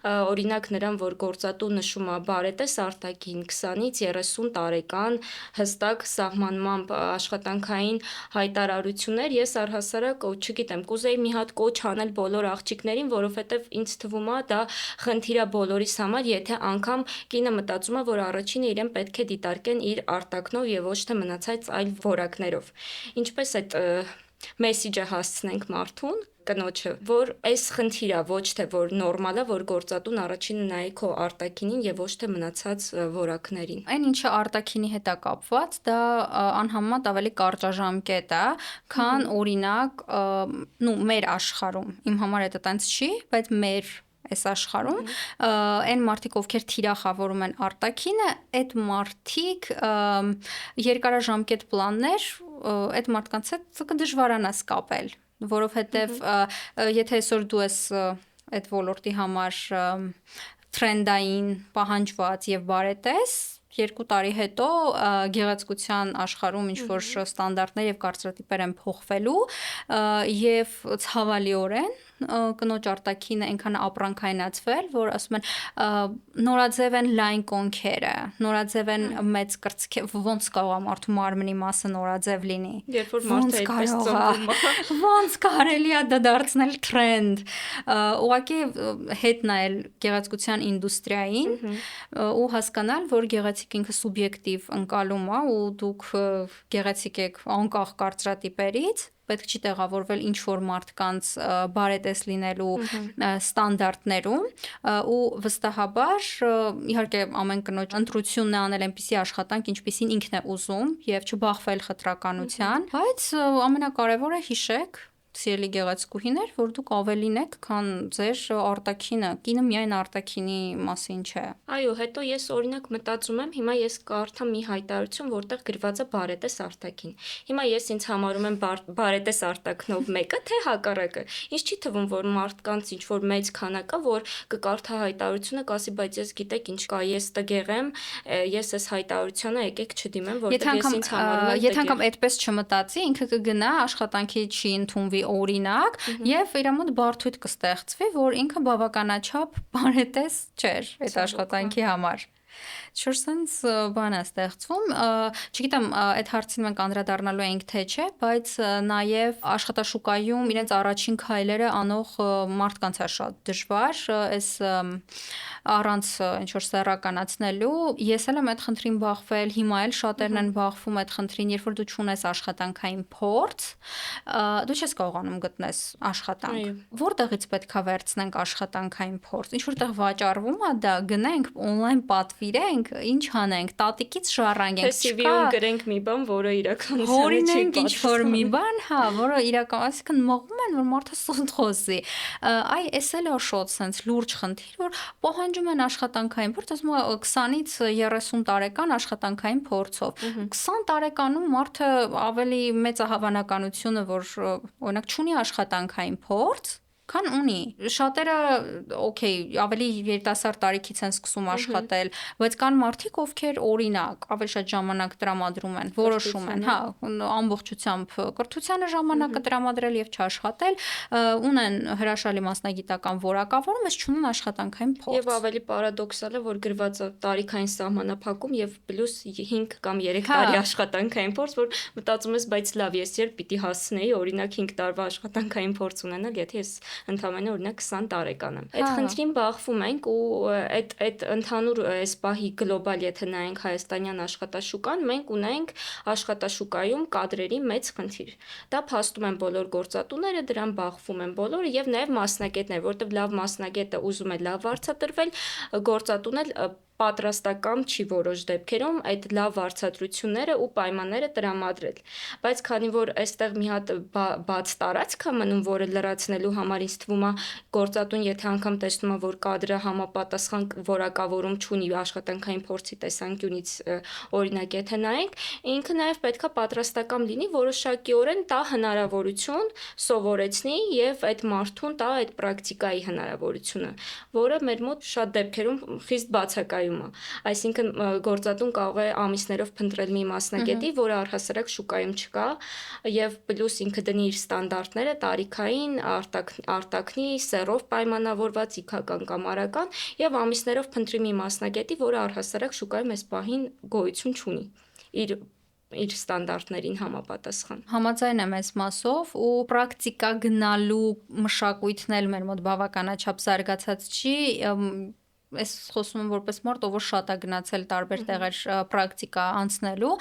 օրինակ նրան, որ գործատու նշում է բարետես արտաքին 20-ից 30 տարեկան հստակ սահմանմամբ աշխատանքային հայտարարություններ, ես առհասարակ չգիտեմ, կուզեի մի հատ կոչ անել բոլոր աղջիկներին, որովհետև ինձ թվում է դա խնդիր է բոլորիս համար, եթե անգամ կինը մտածում է, որ առաջինը իրեն պետք է դիտարկեն իր արտաքնով եւ ոչ թե մնացած այլ որակներով։ Ինչպես այդ մեսիջը հասցնենք մարդուն, կնոջը, որ այս խնդիրը ոչ թե որ նորմալ է, որ գործատուն առաջինը նայի քո արտաքինին եւ ոչ թե մնացած որակներին։ Այն ինչը արտաքինի հետ է կապված, դա անհամեմատ ավելի կարճաժամկետ է, քան օրինակ, մեր աշխարհում։ Իմ համար դա տենց չի, բայց մեր այս աշխարհում այն մարդիկ, ովքեր թիրախավորում են արտաքինը, այդ մարդիկ երկարաժամկետ պլաններ այդ մարդկանց հետ կդժվարանա կապել, որովհետև եթե այսօր դու ես այդ ոլորտի համար թրենդային, պահանջված եւ բարետես, 2 տարի հետո գեղեցկության աշխարհում ինչ որ ստանդարտներ եւ կարծրատիպեր են փոխվելու եւ ցավալիորեն կնոջ արտաքինը այնքան ապրանքայնացվել, որ ասում են նորաձև են լայն կոնքերը, նորաձև են մեծ կրծքեր, ոնց կարող է մարդու մարմնի մասը նորաձև լինի։ Երբ որ մարդը այդպես ծնվում է, ոնց կարելի է դա դարձնել թրենդ։ Ուղղակի հետ նայել գեղեցկության ինդուստրիային ու հասկանալ, որ գեղեցիկ ինքը սուբյեկտիվ ընկալում է ու դուք գեղեցիկ եք անկախ կարծրատիպերից, պետք չի տեղավորվել ինչ որ մարդկանց բարետես լինելու ստանդարտներում ու վստահաբար իհարկե ամեն կնոջ ընտրությունն է անել այնպիսի աշխատանք, ինչպիսին ինքն է ուզում եւ չբախվել խտրականության, բայց ամենակարևորը հիշեք սիրելի գեղեցկուհիներ, որ դուք ավելին եք, քան ձեր արտաքինը։ Կինը միայն արտաքինի մասին չէ։ Այո, հետո ես օրինակ մտածում եմ, հիմա ես կարդամ մի հայտարարություն, որտեղ գրված է բարետես արտաքին։ Հիմա ես ինձ համարում եմ բարետես արտաքնով մեկը, թե հակառակը։ Ինչ չի թվում, որ մարդկանց ինչ որ մեծ քանակ է, որ կկարդա հայտարարությունը, կասի, բայց ես գիտեք ինչ կա, ես տգեղ եմ, ես այս հայտարարությանը եկեք չդիմեմ, որտեղ ես ինձ համարում եմ։ Եթե անգամ այդպես չմտածի, ինքը կգնա աշխատանքի չի ընդունվի օրինակ եւ իր մոտ բարդույթ կստեղծվի, որ ինքը բավականաչափ բարետես չէր այդ աշխատանքի համար։ Շուտ sense բան է ստեղծվում, չգիտեմ, այդ հարցին մենք անդրադառնալու ենք թե չէ, բայց նաև աշխատաշուկայում իրենց առաջին քայլերը անող մարդկանց է շատ դժվար, այս առանց ինչ որ սեռականացնելու։ Ես էլ եմ այդ խնդրին բախվել, հիմա էլ շատերն են բախվում այդ խնդրին, երբ որ դու չունես աշխատանքային փորձ, դու չես կարողանում գտնես աշխատանք։ Որտեղից պետք է վերցնենք աշխատանքային փորձ։ Ինչ որտեղ վաճառվում է դա, գնենք on-line պատվիրենք, ինչ անենք, տատիկից շարանգենք, CV-ում գրենք մի բան, որը իրականության չի պատասխանում։ Ինչ որ մի բան, հա, որը այսինքն մղում են, որ մարդը սուտ խոսի։ Այ էս էլ է շոտ sense լուրջ խնդիր, որ պահանջում են աշխատանքային փորձ, ասում են 20-ից 30 տարեկան աշխատանքային փորձով։ 20 տարեկանում մարդը ավելի մեծ է հավանականությունը, որ օրինակ չունի աշխատանքային փորձ, քան ունի։ Շատերը օքեյ, ավելի երիտասարդ տարիքից են սկսում աշխատել, բայց կան մարդիկ, ովքեր օրինակ ավելի շատ ժամանակ տրամադրում են, որոշում են, հա, ամբողջությամբ կրթությանը ժամանակը տրամադրել եւ չաշխատել, ունեն հրաշալի մասնագիտական որակավորում, բայց չունեն աշխատանքային փորձ։ Եվ ավելի պարադոքսալ է, որ գրված է տարիքային սահմանափակում եւ պլյուս 5 կամ 3 տարի աշխատանքային փորձ, որ մտածում ես, բայց լավ, ես երբ պիտի հասնեի օրինակ 5 տարվա աշխատանքային փորձ ունենալ, եթե ես ընդամենը օրինակ 20 տարեկան եմ։ Այդ խնդրին բախվում ենք ու այդ ընդհանուր այս պահի գլոբալ եթե նայենք հայաստանյան աշխատաշուկան, մենք ունենք աշխատաշուկայում կադրերի մեծ խնդիր։ Դա փաստում են բոլոր գործատուները, դրան բախվում են բոլորը եւ նաեւ մասնագետներ, որտեղ լավ մասնագետը ուզում է լավ վարձատրվել, գործատուն էլ պատրաստական չի որոշ դեպքերում այդ լավ վարձատրությունները ու պայմանները տրամադրել։ Բայց քանի որ այստեղ մի հատ բաց տարածք է մնում, որը լրացնելու համար ինձ թվում է գործատուն, եթե անգամ տեսնում է, որ կադրը համապատասխան որակավորում չունի աշխատանքային փորձի տեսանկյունից, օրինակ եթե նայենք, ինքը նաև պետքա պատրաստական լինի որոշակիորեն տա հնարավորություն սովորեցնի եւ այդ մարդուն տա այդ պրակտիկայի հնարավորությունը, որը մեր մոտ շատ դեպքերում խիստ բացակայում է։ Այսինքն գործատուն կարող է ամիսներով փնտրել մի մասնագետի, որը առհասարակ շուկայում չկա, եւ պլյուս ինքը դնի իր ստանդարտները տարիքային, արտակնի, սեռով պայմանավորված, իքական կամ արական, եւ ամիսներով փնտրի մի մասնագետի, որը առհասարակ շուկայում այս պահին գոյություն չունի իր ստանդարտներին համապատասխան։ Համաձայն եմ այս մասով ու պրակտիկա գնալու մշակույթն էլ մեր մոտ բավականաչափ զարգացած չի, ես խոսում եմ որպես մարդ, ով շատ է գնացել տարբեր տեղեր պրակտիկա անցնելու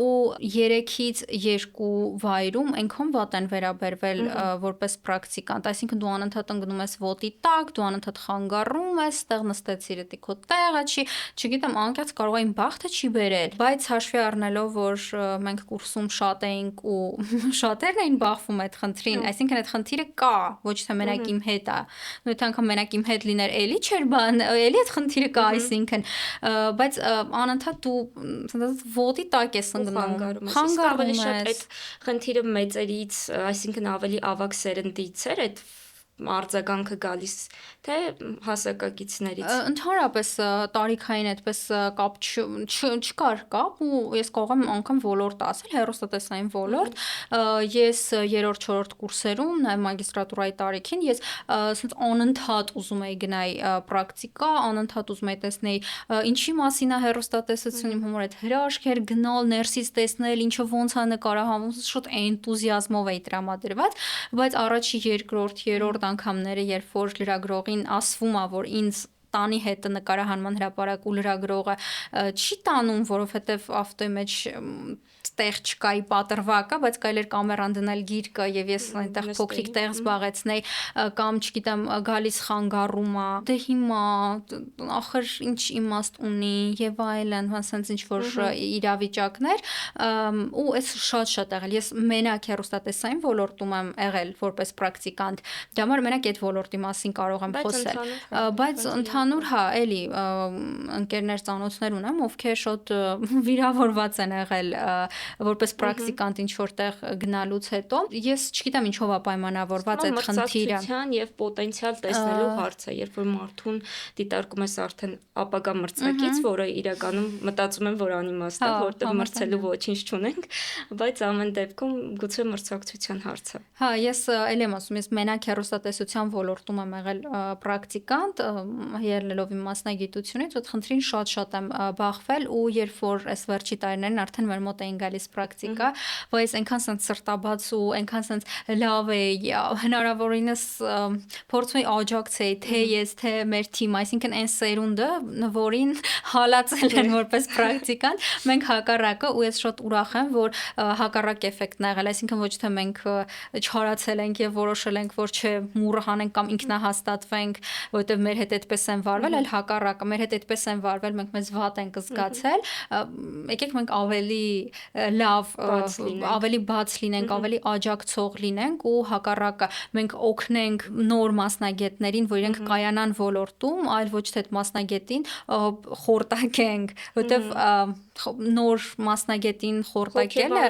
ու 3-ից 2 վայրում այնքան վատ են վերաբերվել որպես պրակտիկանտ, այսինքն դու անընդհատ ընկնում ես ոտի տակ, դու անընդհատ խանգարում ես, տեղ նստեցիր դի քո տեղը չի, չգիտեմ, անկեղծ կարող է իմ բախտը չի բերել, բայց հաշվի առնելով, որ մենք կուրսում շատ էինք ու շատերն էին բախվում այդ խնդրին, այսինքն այդ խնդիրը կա, ոչ թե մենակ իմ հետ է, նույն թե անգամ մենակ իմ հետ լիներ, էլի չէր բան էլի այդ խնդիրը կա, այսինքն, բայց անընդհատ դու ոտի տակ ես ընկնում, խանգարում ես։ Այդ խնդիրը մեծերից, այսինքն ավելի ավագ սերնդից էր այդ արձագանքը գալիս, թե հասակակիցներից։ Ընդհանրապես տարիքային այդպես կապ չկար կապ ու ես կարող եմ անգամ ոլորտ ասել, հեռուստատեսային ոլորտ, ես 3-4 կուրսերում, նաև մագիստրատուրայի տարիքին ես ասենց անընդհատ ուզում էի գնայի պրակտիկա, անընդհատ ուզում էի տեսնեի ինչի մասին է հեռուստատեսություն, իմ համար այդ հրաշքեր գնալ, ներսից տեսնել, ինչը ոնց է նկարահանվում, շատ էնտուզիազմով էի տրամադրված, բայց առաջի երկրորդ, երրորդ անգամները, երբ որ լրագրողին ասվում է, որ ինձ տանի հետը նկարահանման հրապարակ ու լրագրողը չի տանում, որովհետև ավտոյի մեջ տեղ չկայի պատրվակը, բայց կարելի էր կամերան դնել գիրկը եւ ես այնտեղ փոքրիկ տեղ զբաղեցնեի կամ չգիտեմ գալիս խանգարում է, դե հիմա ախր ինչ իմաստ ունի եւ այլն, հենց ինչ որ իրավիճակներ ու այս շատ եղել։ Ես մենակ հեռուստատեսային ոլորտում եմ եղել որպես պրակտիկանտ, դա համար մենակ այդ ոլորտի մասին կարող եմ խոսել, բայց ընդհանուր հա, էլի ընկերներ ծանոթներ ունեմ, ովքեր շատ վիրավորված են եղել որպես պրակտիկանտ ինչ որտեղ գնալուց հետո ես չգիտեմ ինչով է պայմանավորված այդ խնդիրը մրցակցության եւ պոտենցիալ տեսնելու հարցը, երբ որ մարդուն դիտարկում ես արդեն ապագա մրցակից, որը իրականում մտածում եմ, որ անիմաստ է, որտեղ մրցելու ոչինչ չունենք, բայց ամեն դեպքում գուցե մրցակցության հարցը։ Հա, ես էլ եմ ասում, ես մենակ հեռուստատեսության ոլորտում եմ եղել պրակտիկանտ, ելնելով իմ մասնագիտությունից, այդ խնդրին շատ եմ բախվել ու երբ որ այս վերջի տարիներին արդեն մեր մոտ էին գալիս պրակտիկա, բայց այնքան sense սրտաբաց ու այնքան sense լավ է, հնարավորինս փորձում էի աջակցեի թե ես, թե մեր թիմը, այսինքն այն սերունդը, որին հալածել են որպես պրակտիկանտ, մենք հակառակը ու ես շատ ուրախ եմ, որ հակառակ էֆեկտն ա եղել, այսինքն ոչ թե մենք չհարացել ենք եւ որոշել ենք, որ չէ մուրը հանենք կամ ինքնահաստատվենք, որովհետեւ մեր հետ այդպես են վարվել, այլ հակառակը, մեր հետ այդպես են վարվել, մենք մեզ վատ ենք զգացել, եկեք մենք ավելի լավ, ավելի բաց լինենք, ավելի աջակցող լինենք ու հակառակը մենք օգնենք նոր մասնագետներին, որ իրենք կայանան ոլորտում, այլ ոչ թե այդ մասնագետին խորտակենք, որովհետեւ նոր մասնագետին խորտակելը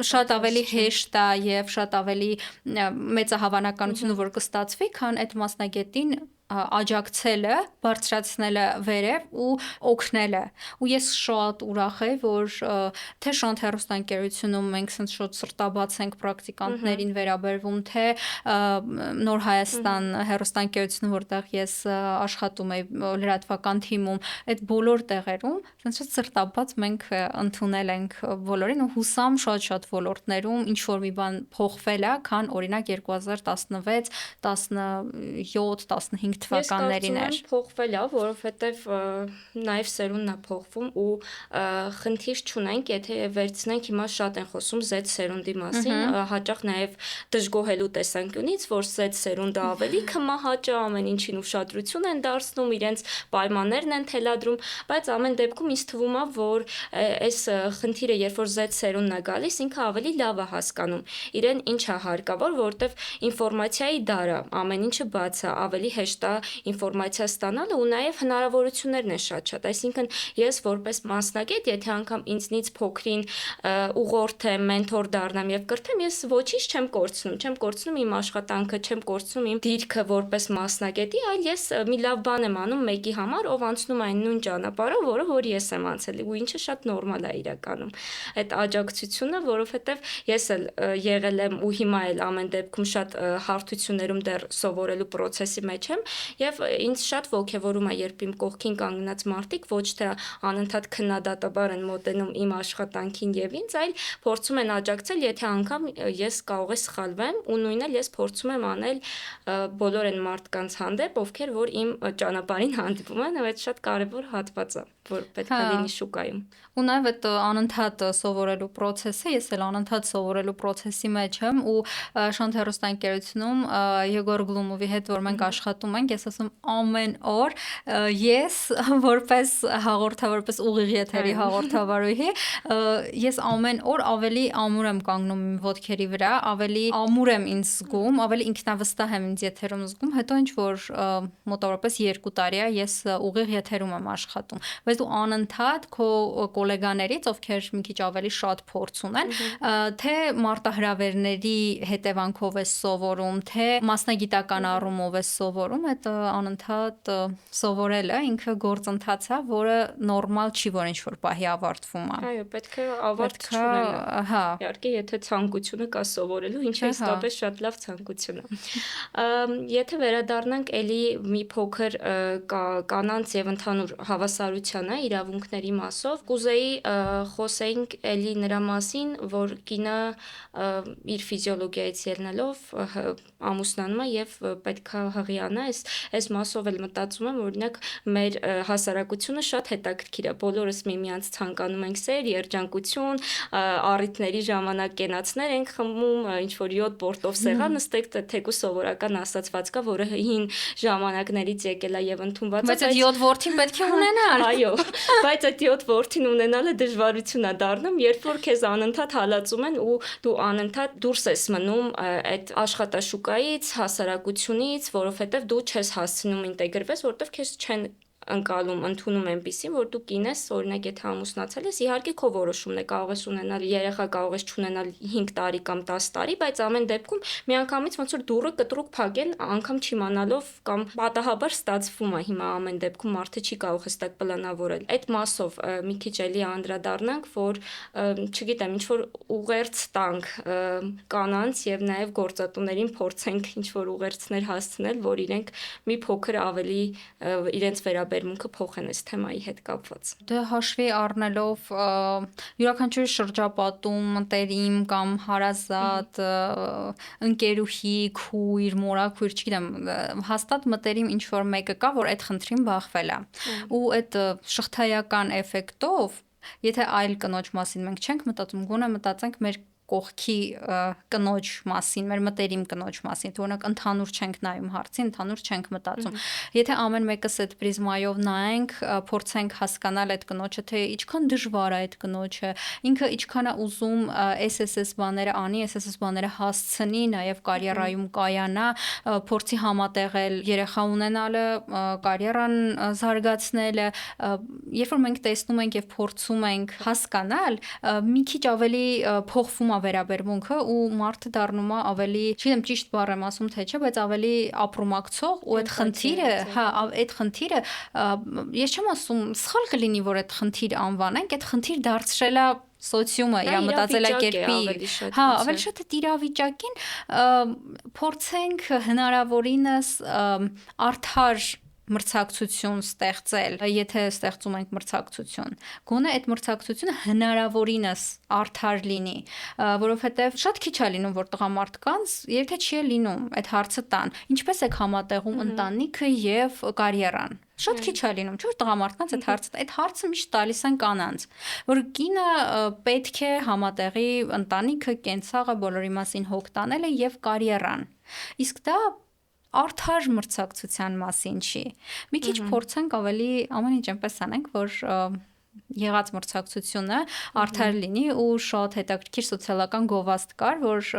շատ ավելի հեշտ է եւ շատ ավելի մեծ է հավանականությունը, որ կստացվի, քան այդ մասնագետին աջակցելը, բարձրացնելը վերև ու օգնելը։ Ու ես շատ ուրախ եմ, որ թե Շանթ հեռուստաընկերությունում մենք sense շատ սրտաբաց ենք պրակտիկանտներին վերաբերվում, թե Նոր Հայաստան հեռուստաընկերությունը, որտեղ ես աշխատում եմ լրատվական թիմում, այդ բոլոր տեղերում sense շատ սրտաբաց մենք ընդունել ենք բոլորին ու հուսամ շատ ոլորտներում ինչ որ մի բան փոխվել է, քան օրինակ 2016, 17, 15 թվականներին էր։ Ես կարծում եմ փոխվել է, որովհետև նաև սերունդն է փոխվում ու խնդիր չունենք, եթե վերցնենք հիմա շատ են խոսում Z սերունդի մասին, հաճախ նաև դժգոհելու տեսանկյունից, որ Z սերունդը ավելի կմահաճա, ամեն ինչին ուշադրություն են դարձնում, իրենց պայմաններն են թելադրում, բայց ամեն դեպքում ինձ թվում է, որ այս խնդիրը, երբ որ Z սերունդն է գալիս, ինքը ավելի լավ է հասկանում, իրեն ինչ է հարկավոր, որովհետև ինֆորմացիայի դար է, ամեն ինչը բաց է, ավելի հեշտ է ինֆորմացիա ստանալը ու նաև հնարավորություններն են շատ, այսինքն ես որպես մասնագետ, եթե անգամ ինձնից փոքրին ուղղորդեմ, մենթոր դառնամ եւ կրթեմ, ես ոչինչ չեմ կորցնում իմ աշխատանքը, չեմ կորցնում իմ դիրքը որպես մասնագետի, այլ ես մի լավ բան եմ անում մեկի համար, ով անցնում այն նույն ճանապարհով, որ ես եմ անցել, ու ինչը շատ նորմալ է իրականում։ Այդ աջակցությունը, որովհետեւ ես էլ եղել եմ ու հիմա էլ ամեն դեպքում շատ հարթություններում դեռ սովորելու process-ի մեջ եմ եւ ինձ շատ ոգևորում է, երբ իմ կողքին կանգնած մարդիկ ոչ թե անընդհատ քննադատաբար են մոտենում իմ աշխատանքին եւ ինձ, այլ փորձում են աջակցել, եթե անգամ ես կարող եմ սխալվեմ ու նույնն էլ ես փորձում եմ անել բոլոր այն մարդկանց հանդեպ, ովքեր որ իմ ճանապարհին հանդիպում են, այդ շատ կարեւոր հատված է, որ պետք է լինի շուկայում։ Ու նաև այդ անընդհատ սովորելու process-ը, ես էլ անընդհատ սովորելու process-ի մեջ եմ ու Շանթ հեռուստաընկերությունում Եգոր Գլումովի հետ որ մենք աշխատում ենք, ես ասում ամեն օր ես որպես հաղորդավար, որպես ուղիղ եթերի հաղորդավարուհի, ես ամեն օր ավելի ամուր եմ կանգնում իմ ոտքերի վրա, ավելի ամուր եմ ինձ զգում, ավելի ինքնավստահ եմ ինձ եթերում զգում, հետո ինչ որ մոտավորապես 2 տարի է ես ուղիղ եթերում եմ աշխատում, բայց դու անընդհատ քո գոլեգաներից, ովքեր մի քիչ ավելի շատ փորձ ունեն, թե մարտահրավերների հետևանքով ես սովորում, թե մասնագիտական առումով ես սովորում, այդ անընդհատ սովորելը ինքը գործընթաց է, որը նորմալ չի, որ ինչ-որ պահի ավարտվում է։ Այո, պետք է ավարտ չունենա։ Հա։ Իհարկե, եթե ցանկությունը կա սովորելու, ինչը իսկապես շատ լավ ցանկություն է։ Եթե վերադառնանք էլի մի փոքր կանանց եւ ընդհանուր հավասարությանը իրավունքների մասով, կուզեի խոսեինք էլի նրա մասին, որ կինը իր ֆիզիոլոգիայից ելնելով ամուսնանում է եւ պետքա հղիանա, այս մասով էլ մտածում եմ, օրինակ մեր հասարակությունը շատ հետաքրքիր է, բոլորս միմյանց ցանկանում ենք սեր, երջանկություն, առիթների ժամանակ կենացներ ենք խմում, ինչ որ 7 բորտով սեղան նստեք, թեկուզ սովորական ասացված կա, որը հին ժամանակներից եկել է եւ ընդունված է, բայց այդ 7 որդին պետք է ունենալ։ Այո, բայց այդ 7 որդին ունենալը դժվարություն է դառնում, երբ որ քեզ անընդհատ հալածում են ու դու անընդհատ դուրս ես մնում այդ աշխատաշուկայից, հասարակությունից, որովհետև դու չես հասցնում ինտեգրվես, որովհետև քեզ չեն ընկալում, ընդունում այնպեսին, որ դու կին ես, օրինակ եթե ամուսնացել ես, իհարկե քո որոշումն է, կարող ես ունենալ երեխա, կարող ես չունենալ 5 տարի կամ 10 տարի, բայց ամեն դեպքում միանգամից ոնց որ դուռը կտրուկ փակեն, անգամ չիմանալով կամ պատահաբար ստացվում է հիմա ամեն դեպքում մարդը չի կարող հստակ պլանավորել։ Այդ մասով մի քիչ էլի անդրադառնանք, որ չգիտեմ, ինչ որ ուղերձ տանք կանանց եւ նաեւ գործատուներին փորձենք ինչ որ ուղերձներ հասցնել, որ իրենք մի փոքր ավելի իրենց վերաբերմունքը փոխեն այս թեմայի հետ կապված։ Դե հաշվի առնելով յուրաքանչյուր շրջապատում մտերիմ կամ հարազատ, ընկերուհի, քույր, մորաքույր, չգիտեմ, հաստատ մտերիմ ինչ որ մեկը կա, որ այդ խնդրին բախվել է։ Ու այդ շղթայական էֆեկտով, եթե այլ կնոջ մասին մենք չենք մտածում, գոնե մտածենք մեր կողքի կնոջ մասին, մեր մտերիմ կնոջ մասին, թե օրինակ ընդհանուր չենք նայում հարցին, ընդհանուր չենք մտածում։ Եթե ամեն մեկս այդ պրիզմայով նայենք, փորձենք հասկանալ այդ կնոջը, թե ինչքան դժվար է այդ կնոջը, ինքը ինչքան է ուզում SSS բաները անի, SSS բաները հասցնի, նաև կարիերայում կայանա, փորձի համատեղել երեխա ունենալը, կարիերան զարգացնելը, երբ որ մենք տեսնում ենք եւ փորձում ենք հասկանալ, մի քիչ ավելի փոխվում վերաբերմունքը ու մարդը դառնում է ավելի, չգիտեմ ճիշտ բառ եմ ասում թե չէ, բայց ավելի ապրումակցող ու այդ խնդիրը, հա, այդ խնդիրը ես չեմ ասում սխալ կլինի, որ այդ խնդիր անվանենք, այդ խնդիր դարձրել է սոցիումը, իր մտածելակերպի, հա, ավելի շատ այդ իրավիճակին փորձենք հնարավորինս արդար մրցակցություն ստեղծել, եթե ստեղծում ենք մրցակցություն, գոնե այդ մրցակցությունը հնարավորինս արդար լինի, որովհետև շատ քիչ է լինում, որ տղամարդկանց, եթե չի լինում, այդ հարցը տան, ինչպես եք համատեղում ընտանիքը եւ կարիերան։ Շատ քիչ է լինում, չէ՞ որ տղամարդկանց այդ հարցը միշտ տալիս են կանանց, որ կինը պետք է համատեղի ընտանիքը, կենցաղը, բոլորի մասին հոգ տանելը եւ կարիերան։ Իսկ դա արդար մրցակցության մասին չի։ Մի քիչ փորձենք ավելի ամեն ինչ այնպես անենք, որ եղած մրցակցությունը արդար լինի ու շատ հետաքրքիր սոցիալական գովազդ կար, որ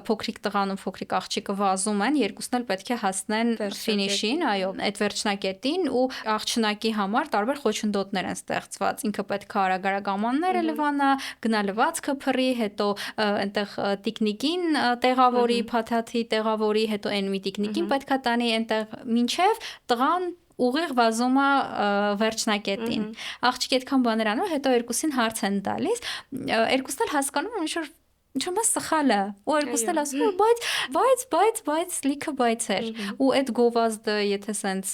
փոքրիկ տղան ու փոքրիկ աղջիկը վազում են, երկուսն էլ պետք է հասնեն ֆինիշին, այո, այդ վերջնակետին ու աղջնակի համար տարբեր խոչընդոտներ են ստեղծված։ Ինքը պետք է արագ-արագ ամանները լվանա, գնա լվացքը փռի, հետո այնտեղ տիկնիկին տեղավորի, փաթաթի տեղավորի, հետո այն մի տիկնիկին պետք է տանի այնտեղ մինչև տղան ուղիղ վազում է վերջնակետին։ Աղջիկը այդքան բաներ անում, հետո երկուսին հարց են տալիս, երկուսն էլ հասկանում են ինչ-որ սխալ է, ու երկուսն էլ ասում են, բայց լիքը բայց էր։ Ու այդ գովազդը, եթե սենց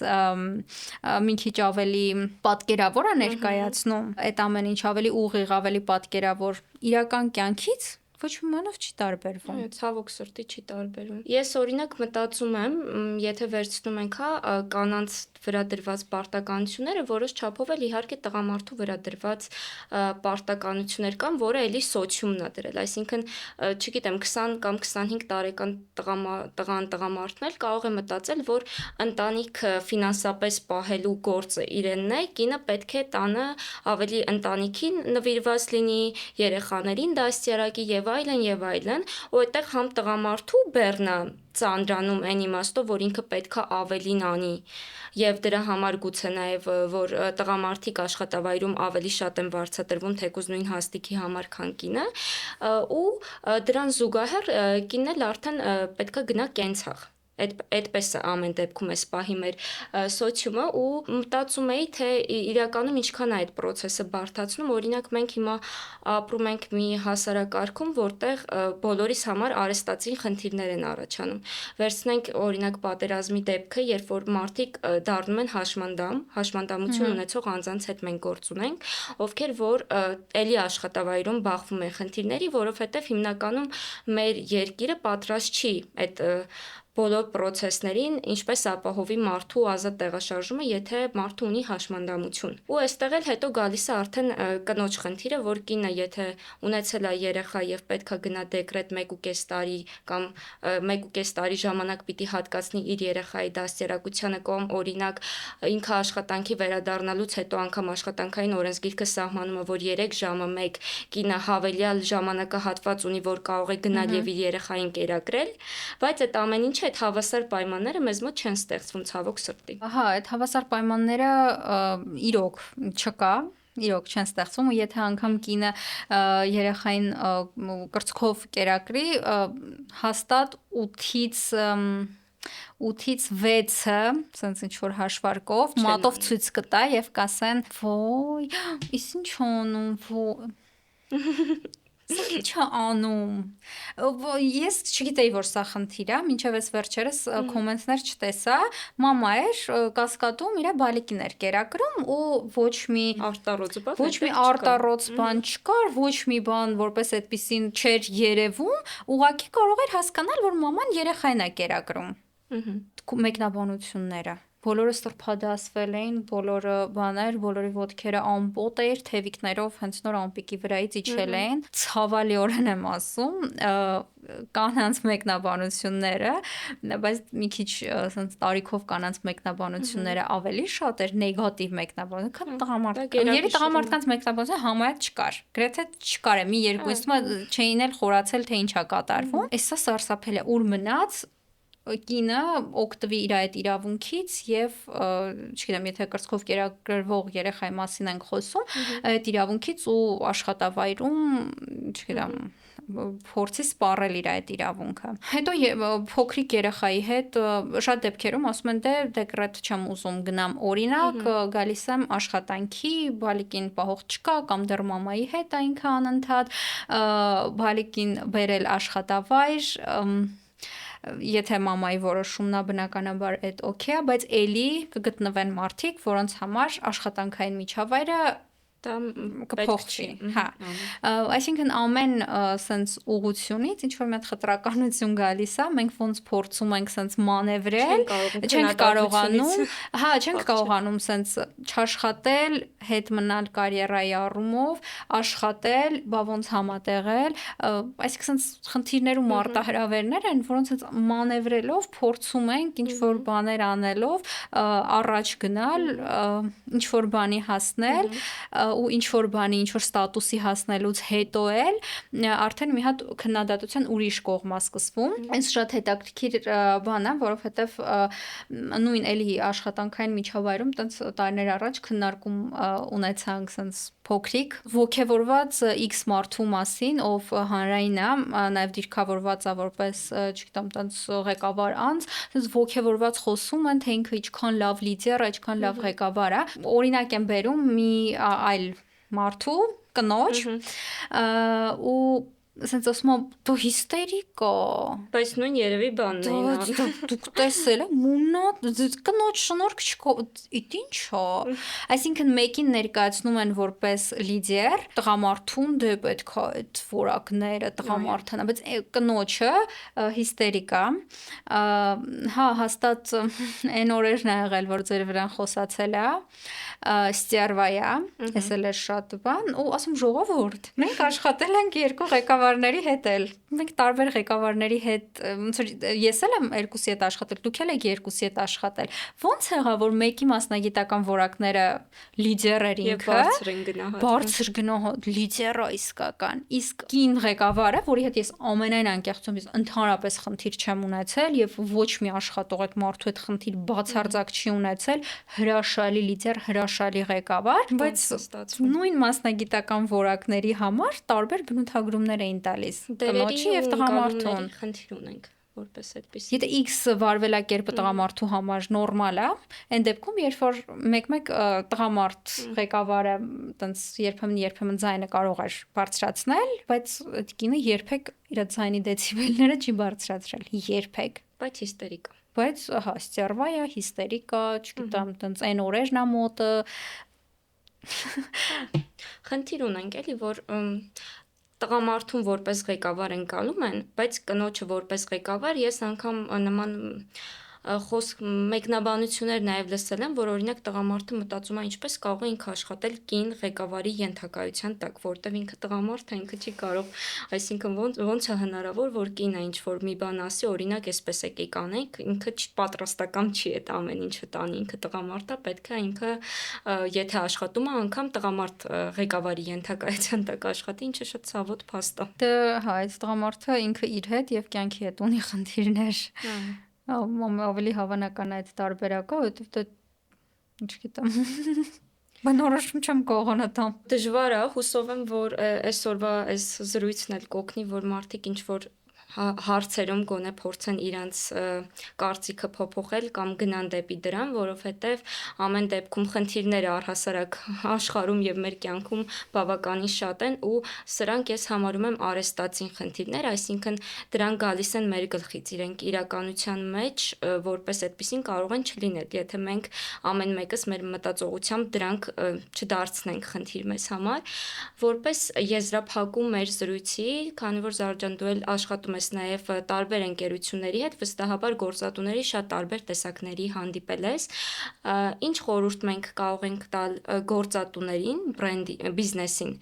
մի քիչ ավելի պատկերավոր է ներկայացնում, այդ ամեն ինչ ավելի ուղիղ, ավելի պատկերավոր իրական կյանքից ոչ ոմանով չի տարբերվում։ Ցավոք սրտի չի տարբերվում։ Ես օրինակ մտածում եմ, եթե վերցնում ենք կանանց վրա դրված պարտականությունները, որոշ չափով էլ իհարկե տղամարդու վրա դրված պարտականություններ կան, որը էլի սոցիումն է դրել, այսինքն, չգիտեմ, 20 կամ 25 տարեկան տղամարդն էլ կարող է մտածել, որ ընտանիքը ֆինանսապես պահելու գործը իրենն է, կինը պետք է տանը ավելի ընտանիքին նվիրված լինի, երեխաներին դաստիարակի եւ այլն, ու այդտեղ համ տղամարդու բեռնը ծանրանում այն իմաստով, որ ինքը պետքա ավելին անի եւ դրա համար գուցե նաեւ որ տղամարդիկ աշխատավայրում ավելի շատ են վարձատրվում թեկուզ նույն հաստիքի համար, քան կինը, ու դրան զուգահեռ կինն էլ արդեն պետքա գնա կենցաղ։ Այդպես է ամեն դեպքում էս պահի մեր սոցիումը ու մտածում էի, թե իրականում ինչքան է այդ process-ը բարդացնում, օրինակ մենք հիմա ապրում ենք մի հասարակարգում, որտեղ բոլորիս համար արհեստացին խնդիրներ են առաջանում։ Վերցնենք օրինակ պատերազմի դեպքը, երբ որ մարդիկ դառնում են հաշմանդամություն ունեցող անձանց հետ մենք գործ ունենք, ովքեր որ էլի աշխատավայրում բախվում են խնդիրների, որովհետև հիմնականում մեր երկիրը պատրաստ չի այդ բոլոր process-ներին, ինչպես ապահովի մարդու ազատ տեղաշարժումը, եթե մարդը ունի հաշմանդամություն։ Ու այստեղ էլ հետո գալիս է արդեն կնոջ խնդիրը, որ կինը եթե ունեցել է երեխա եւ պետքա գնա դեկրետ 1.5 տարի կամ 1.5 տարի ժամանակ պիտի հատկացնի իր երեխայի դաստիարակությանը կամ օրինակ ինքը աշխատանքի վերադառնալուց հետո անգամ աշխատանքային օրենսգիրքը սահմանում է, որ 3 ժամը 1 կինը հավելյալ ժամանակահատված ունի, որ կարող է գնալ եւ իր երեխային կերակրել, բայց այդ ամեն ինչ Ինչի այդ հավասար պայմանները մեզ մոտ չեն ստեղծվում ցավոք սրտի։ Ահա, այդ հավասար պայմանները իրոք չկա, իրոք չեն ստեղծվում ու եթե անգամ կինը երեխային կրծքով կերակրի, հաստատ 8-ից 6-ը, ասենց ինչ որ հաշվարկով, մատով ցույց կտա եւ կասեն. «Ոյ, իս ինչ անում, Ինչ անում»։ Ես չգիտեի, որ սա խնդիր է, մինչև այս վերջերս կոմենտներ չտեսա, մամա էր կասկադում իր բալիկին էր կերակրում ու ոչ մի արտառոց բան չկար, ոչ մի բան որպես այդպեսին չէր երևում, ուղղակի կարող էր հասկանալ, որ մաման երեխային է կերակրում։ Մեկնաբանությունները բոլորը սրբադասվել էին, բոլորը բաներ, բոլորի ոտքերը ամպոտ էր, թևիկներով հենց նոր ամպիկի վրայից իջել էին։ Ցավալիորեն եմ ասում, կանանց մեկնաբանությունները, բայց մի քիչ ասենց տարիքով կանանց մեկնաբանությունները ավելի շատ էր նեգատիվ մեկնաբանություն, քան տղամարդկանց։ Երբ տղամարդկանց մեկնաբանությունը համարյա չկար։ Գրեթե չկար է, մի երկու ինստումա չէին էլ խորացել, թե ինչ է կատարվում։ Էսա սարսափել է, ուր մնաց կինը օգտվի իր այդ իրավունքից եւ չգիտեմ, եթե կրծքով կերակրվող երեխայի մասին ենք խոսում, այդ իրավունքից ու աշխատավայրում, չգիտեմ, փորձի սպառել իր այդ իրավունքը։ Հետո փոքրիկ երեխայի հետ շատ դեպքերում ասում են դե դեկրետ չեմ ուզում գնամ, օրինակ գալիս եմ աշխատանքի, բալիկին պահող չկա կամ դեռ մամայի հետ է ինքը անընդհատ, բալիկին բերել աշխատավայր, եթե մամայի որոշումն է բնականաբար այդ օքեյ է, բայց էլի կգտնվեն մարդիկ, որոնց համար աշխատանքային միջավայրը կփոխվի, հա։ Այսինքն ամեն սենց ուղությունից ինչ որ մի հատ խտրականություն գալիս է, մենք ոնց փորձում ենք սենց մանևրել, չենք կարողանում սենց չաշխատել, հետ մնալ կարիերայի առումով, աշխատել, բա ոնց համատեղել, այսինքն սենց խնդիրներ ու մարտահրավերներ են, որոնց սենց մանևրելով փորձում ենք ինչ որ բաներ անելով առաջ գնալ, ինչ որ բանի հասնել ու ինչ որ բանի, ինչ որ ստատուսի հասնելուց հետո էլ արդեն մի հատ քննադատության ուրիշ կողմա սկսվում։ Այս շատ հետաքրքիր բան է, որովհետև նույն էլի աշխատանքային միջավայրում տենց տարիներ առաջ քննարկում ունեցանք սենց փոքրիկ ոգևորված X մարդու մասին, ով հանրային է, նաև դիրքավորված է որպես, չգիտեմ, տենց ղեկավար անձ, սենց ոգևորված խոսում են, թե ինքը ինչքան լավ լիդեր է, ինչքան լավ ղեկավար է։ Օրինակ եմ բերում մի այլ մարդու կնոջ ու ասենց ասում եմ դու հիստերիկ ես, բայց նույն երևի բանն էին դուք տեսել եք մունա կնոջ շնորհք չկա, ինչ է, այսինքն մեկին ներկայացնում են որպես լիդեր, տղամարդուն դե պետք է այդ որակները տղամարդն է, բայց կնոջը հիստերիկ է, հա հաստատ այն օրերն ա եղել, որ ձեր վրան խոսացել է, ստյարվայա, ես էլ էր շատ բան ու ասում ժողովուրդ, մենք աշխատել ենք երկու ղեկավարների հետ էլ, մենք տարբեր ղեկավարների հետ, ոնց որ ես էլ եմ երկուսի հետ աշխատել, դուք էլ եք երկուսի հետ աշխատել, ոնց եղավ որ մեկի մասնագիտական որակները լիդեր էր ինքը, բարձր գնահատ լիդեր է իսկական, իսկ կին ղեկավարը, որի հետ ես ամենայն անկեղծումից ընդհանրապես խնդիր չեմ ունեցել եւ ոչ մի աշխատող այդ մարդու հետ խնդիր բացարձակ չի ունեցել, հրաշալի լիդեր, հրաշալի ղեկավար, բայց նույն մասնագիտական որակների համար տարբեր բնութագրումներ էին տալիս կնոջի եւ տղամարդուն։ Խնդիր ունենք որպես այդպես։ Եթե X վարվելակերպը տղամարդու համար նորմալ է, այն դեպքում երբ որ մեկ-մեկ տղամարդ ղեկավարը տենց երբեմն ձայնը կարող էր բարձրացնել, բայց այդ կինը երբեք իր ձայնի դեցիբելները չի բարձրացրել, երբեք, բայց հիստերիկ է։ Բայց հա, ստյարվայա, հիստերիկա, չգիտեմ, տենց այն օրերն է մոտը։ Խնդիր ունենք էլի, որ տղամարդուն որպես ղեկավար ընկալում են, բայց կնոջը որպես ղեկավար ես անգամ նման խոսք մեկնաբանություններ նաև լսել եմ, որ օրինակ տղամարդը մտածում է ինչպես կարող է ինքը աշխատել կին ղեկավարի ենթակայության տակ, որտեղ ինքը տղամարդ է, ինքը չի կարող, այսինքն ոնց է հնարավոր, որ կինը ինչ որ մի բան ասի, օրինակ այսպես եկեք անենք, ինքը պատրաստական չի այդ ամեն ինչը տանի, ինքը տղամարդ է, պետք է ինքը եթե աշխատում է, անգամ տղամարդ ղեկավարի ենթակայության տակ աշխատի, ինչը շատ ցավոտ փաստ է։ Դե հա, այս տղամարդը ինքը իր հետ եւ կյանքի հետ ունի խնդիրներ։ Ավելի հավանական է այդ տարբերակը, որովհետև դա ինչ գիտեմ։ Բնորոշում չեմ կողոնը տամ։ Դժվար է, հուսով եմ, որ այսօրվա այս զրույցն էլ կօգնի, որ մարդիկ ինչ որ հարցերում գոնե փորձեն իրանց կարծիքը փոփոխել կամ գնան դեպի դրան, որովհետև ամեն դեպքում խնդիրները առհասարակ աշխարհում եւ մեր կյանքում բավականին շատ են ու սրանք ես համարում եմ արեստացին խնդիրներ, այսինքն դրանք գալիս են մեր գլխից, իրենք իրականության մեջ որպես այդպեսին կարող են չլինել, եթե մենք ամեն մեկս մեր մտածողությամբ դրանք չդարձնենք խնդիր մեզ համար, որպես եզրափակում մեր զրույցի, քանի որ Զարա ջան դու էլ աշխատում ես նաև տարբեր ընկերությունների հետ, վստահաբար գործատուների շատ տարբեր տեսակների հանդիպել ես, ինչ խորհուրդ մենք կարող ենք տալ գործատուներին, բրենդի, բիզնեսին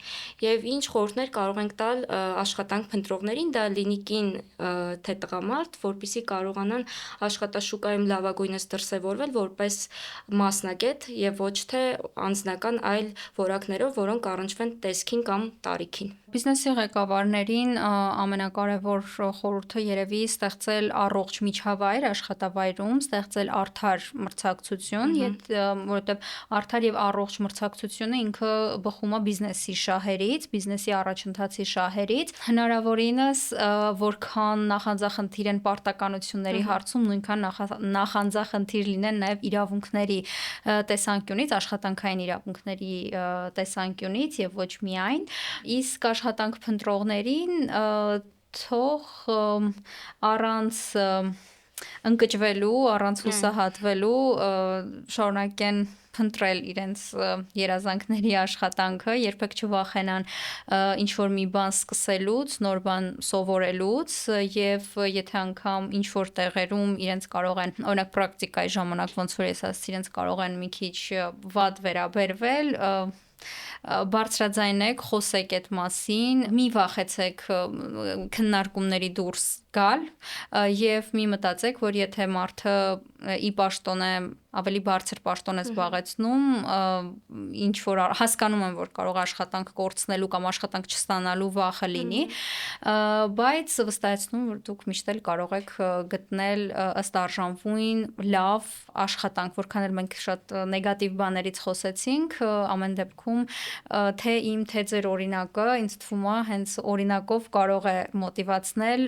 եւ ինչ խորհուրդներ կարող ենք տալ աշխատանք փնտրողներին, դա լինի կին թե տղամարդ, որպեսզի կարողանան աշխատաշուկայում լավագույնս դրսևորվել որպես մասնագետ եւ ոչ թե անձնական այլ որակներով, որոնք առնչվեն տեսքին կամ տարիքին։ Բիզնեսի ղեկավարներին ամենակարևոր խորհուրդը երևի ստեղծել առողջ միջավայր աշխատավայրում, ստեղծել արդար մրցակցություն, որովհետև արդար եւ առողջ մրցակցությունը ինքը բխում է բիզնեսի շահերից, բիզնեսի առաջընթացի շահերից, հնարավորինս որքան նախանձախնդիր են պարտականությունների հարցում, նույնքան նախանձախնդիր լինեն նաեւ իրավունքների տեսանկյունից, աշխատանքային իրավունքների տեսանկյունից եւ ոչ միայն, իսկ աշխատանք փնտրողներին թող առանց ընկճվելու, առանց հուսահատվելու շարունակեն փնտրել իրենց երազանքների աշխատանքը, երբեք չվախենան ինչ որ մի բան սկսելուց, նոր բան սովորելուց եւ եթե անգամ ինչ որ տեղերում իրենց կարող են, օրինակ պրակտիկայի ժամանակ ոնց որ ես ասացի, իրենց կարող են մի քիչ վատ վերաբերվել, բարձրաձայնեք, խոսեք այդ մասին, մի վախեցեք քննարկումների դուրս գալ եւ մի մտածեք, որ եթե մարդը ի պաշտոն է ավելի բարձր պաշտոն է զբաղեցնում, ինչ որ հասկանում եմ, որ կարող է աշխատանք կորցնելու կամ աշխատանք չստանալու վախը լինի, բայց վստահեցնում որ դուք միշտ էլ կարող եք գտնել ըստ արժանվույն լավ աշխատանք, որքան էլ մենք շատ նեգատիվ բաներից խոսեցինք, ամեն դեպքում թե իմ, թե ձեր օրինակը ինձ թվում է հենց օրինակով կարող է մոտիվացնել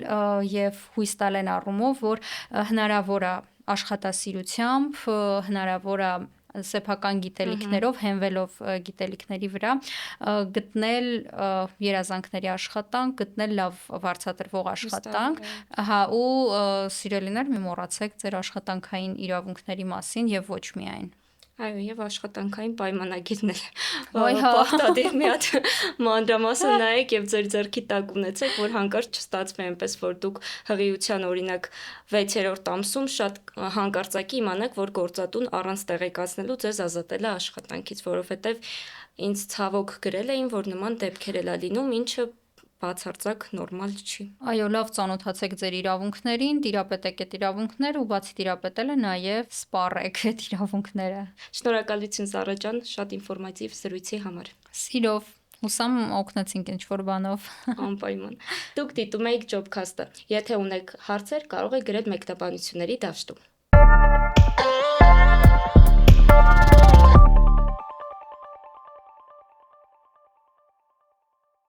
եւ հույս տալ այն առումով, որ հնարավոր է աշխատասիրությամբ, հնարավոր է սեփական գիտելիքներով, հենվելով գիտելիքների վրա, գտնել երազանքների աշխատանք, գտնել լավ վարձատրվող աշխատանք, հա ու սիրելիներ մի մոռացեք ձեր աշխատանքային իրավունքների մասին եւ ոչ միայն։ Այո, եւ աշխատանքային պայմանագիրն էլ պարտադիր մի հատ մանրամասը նայեք եւ ձեր ձեռքի տակ ունեցեք, որ հանկարծ չստացվի այնպես, որ դուք հղիության օրինակ 6-րդ ամսում շատ հանկարծակի իմանաք, որ գործատուն առանց տեղեկացնելու ձեզ ազատել է աշխատանքից, որովհետեւ ինձ ցավոք գրել էին, որ նման դեպքեր էլ է լինում, ինչը բացարձակ նորմալ չի։ Այո, լավ ծանոթացեք ձեր իրավունքներին, տիրապետեք այդ իրավունքները ու բացի տիրապետելը նաև սպառեք այդ իրավունքները։ Շնորհակալություն Զարա ջան, շատ ինֆորմատիվ զրույցի համար։ Սիրով, հուսամ օգնեցինք ինչ-որ բանով։ Անպայման։ Դուք դիտում եք Jobcast-ը։ Եթե ունեք հարցեր, կարող եք գրել մեկնաբանությունների դաշտում։